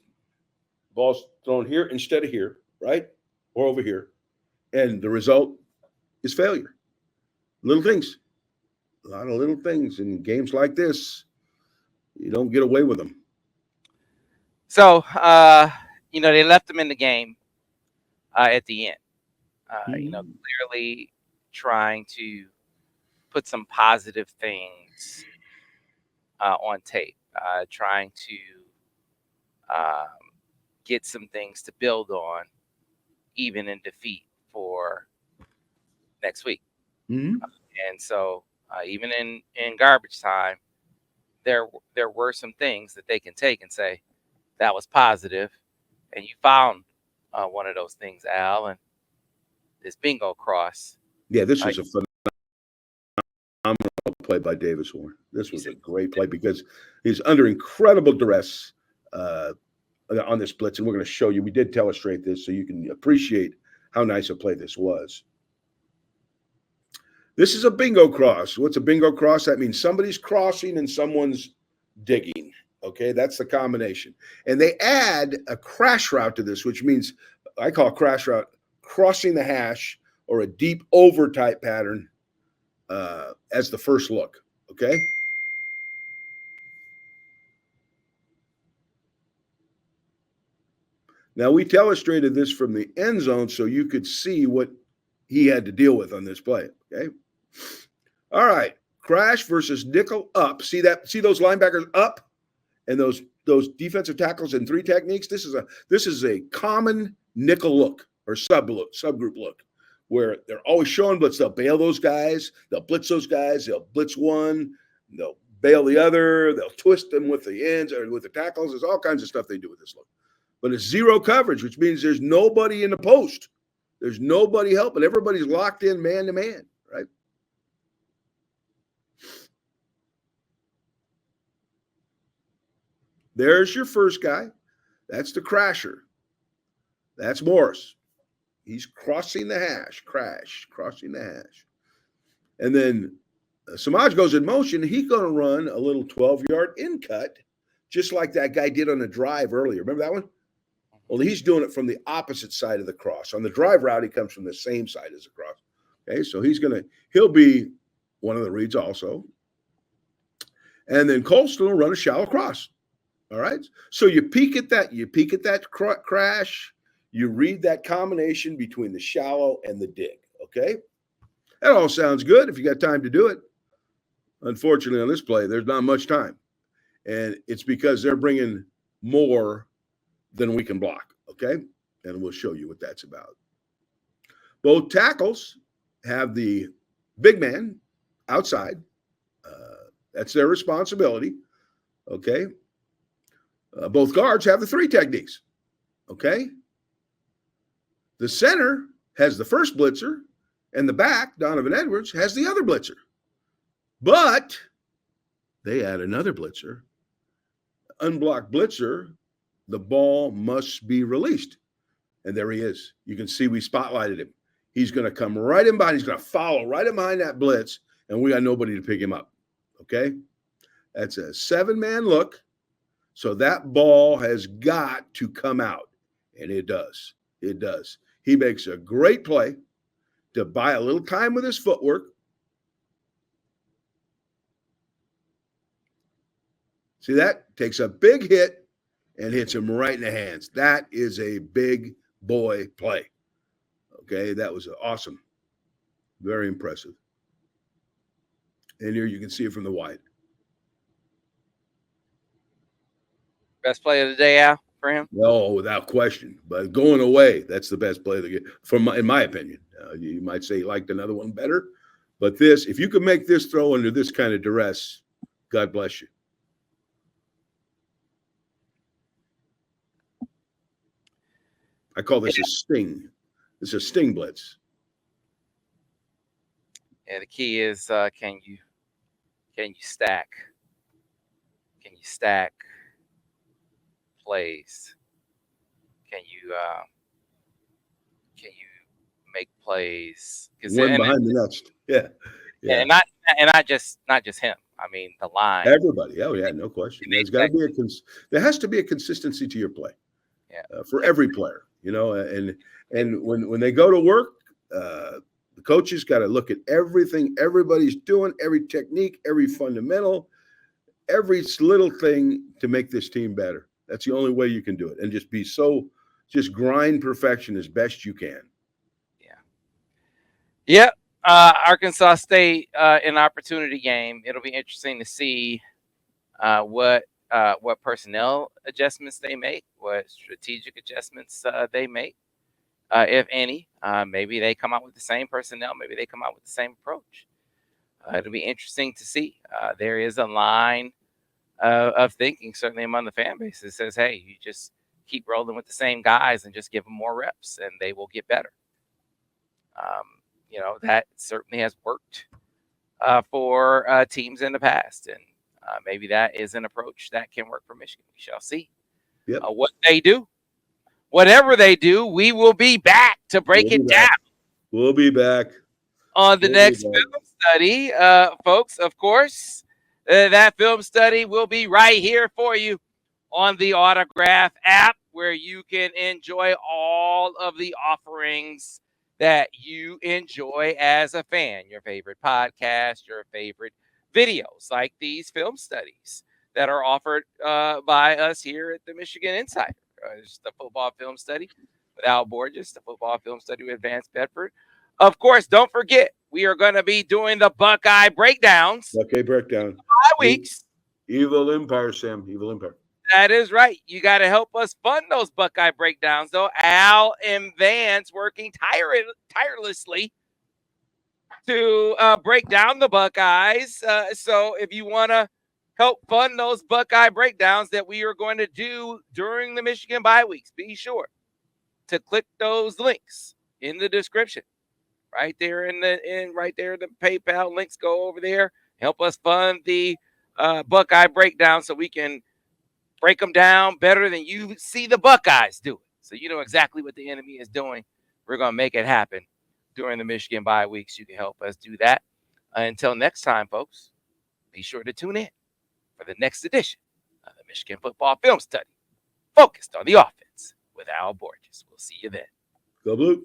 balls thrown here instead of here, right? Or over here. And the result is failure. Little things. A lot of little things in games like this. You don't get away with them. So, they left him in the game at the end. Clearly trying to put some positive things on tape, trying to get some things to build on, even in defeat for next week. Mm-hmm. And so, even in garbage time, there were some things that they can take and say, that was positive, and you found one of those things, Al, and this bingo cross. Yeah, this was a phenomenal play by Davis Warren. This was a great play because he's under incredible duress on this blitz, and we're going to show you. We did illustrate this so you can appreciate how nice a play this was. This is a bingo cross. What's a bingo cross? That means somebody's crossing and someone's digging. Okay, that's the combination. And they add a crash route to this, which means I call crash route crossing the hash or a deep over type pattern as the first look. Okay. Now we illustrated this from the end zone so you could see what he had to deal with on this play. Okay. All right. Crash versus nickel up. See that? See those linebackers up? And those defensive tackles in 3 techniques, this is a common nickel look or subgroup look where they're always showing blitz. They'll bail those guys, they'll blitz those guys, they'll blitz one, they'll bail the other, they'll twist them with the ends or with the tackles. There's all kinds of stuff they do with this look. But it's zero coverage, which means there's nobody in the post. There's nobody helping. Everybody's locked in man to man, right? There's your first guy. That's the crasher. That's Morris. He's crossing the hash, crossing the hash. And then Samaj goes in motion. He's going to run a little 12-yard in cut, just like that guy did on the drive earlier. Remember that one? Well, he's doing it from the opposite side of the cross. On the drive route, he comes from the same side as the cross. Okay, so he'll be one of the reads also. And then Colston will run a shallow cross. All right. So you peek at that crash. You read that combination between the shallow and the dig. Okay. That all sounds good if you got time to do it. Unfortunately, on this play, there's not much time. And it's because they're bringing more than we can block. Okay. And we'll show you what that's about. Both tackles have the big man outside. That's their responsibility. Okay. Both guards have the three techniques. Okay. The center has the first blitzer, and the back, Donovan Edwards, has the other blitzer. But they add another blitzer. Unblocked blitzer, the ball must be released. And there he is. You can see we spotlighted him. He's going to come right in behind. He's going to follow right in behind that blitz, and we got nobody to pick him up. Okay? That's a 7-man look. So that ball has got to come out, and it does. It does. He makes a great play to buy a little time with his footwork. See that? Takes a big hit and hits him right in the hands. That is a big boy play. Okay, that was awesome. Very impressive. And here you can see it from the wide. Best play of the day, Al, for him? No, without question. But going away, that's the best play of the game, in my opinion. You might say you liked another one better. But this, if you can make this throw under this kind of duress, God bless you. I call this a sting. It's a sting blitz. Yeah, the key is can you stack? Can you stack plays? Can you make plays? One behind the next. Yeah. And not just him. I mean the line. Everybody. Oh yeah, no question. There's got to be there has to be a consistency to your play. Yeah. For every player, and when they go to work, the coaches got to look at everything everybody's doing, every technique, every fundamental, every little thing to make this team better. That's the only way you can do it, and just grind perfection as best you can. Yeah. Arkansas State, an opportunity game. It'll be interesting to see what personnel adjustments they make, what strategic adjustments they make, if any. Maybe they come out with the same personnel. Maybe they come out with the same approach. It'll be interesting to see. There is a line of thinking, certainly among the fan base, that says, hey, you just keep rolling with the same guys and just give them more reps, and they will get better. That certainly has worked for teams in the past, and maybe that is an approach that can work for Michigan. We shall see. Yep. What they do. Whatever they do, we will be back to break it down. We'll be back on the next film study, folks. Of course, that film study will be right here for you on the Autograph app, where you can enjoy all of the offerings that you enjoy as a fan. Your favorite podcast, your favorite videos, like these film studies that are offered by us here at the Michigan Insider. It's the football film study with Al Borges, the football film study with Vance Bedford. Of course, don't forget, we are going to be doing the Buckeye breakdowns. Buckeye breakdown. 5 weeks. Evil Empire, Sam. Evil Empire. That is right. You got to help us fund those Buckeye breakdowns, though. Al and Vance working tirelessly to break down the Buckeyes. So if you want to help fund those Buckeye breakdowns that we are going to do during the Michigan bye weeks, be sure to click those links in the description. Right there the PayPal links, go over there. Help us fund the Buckeye breakdown so we can break them down better than you see the Buckeyes do it. So you know exactly what the enemy is doing. We're going to make it happen during the Michigan bye weeks. You can help us do that. Until next time, folks, be sure to tune in for the next edition of the Michigan Football Film Study, focused on the offense with Al Borges. We'll see you then. Go Blue.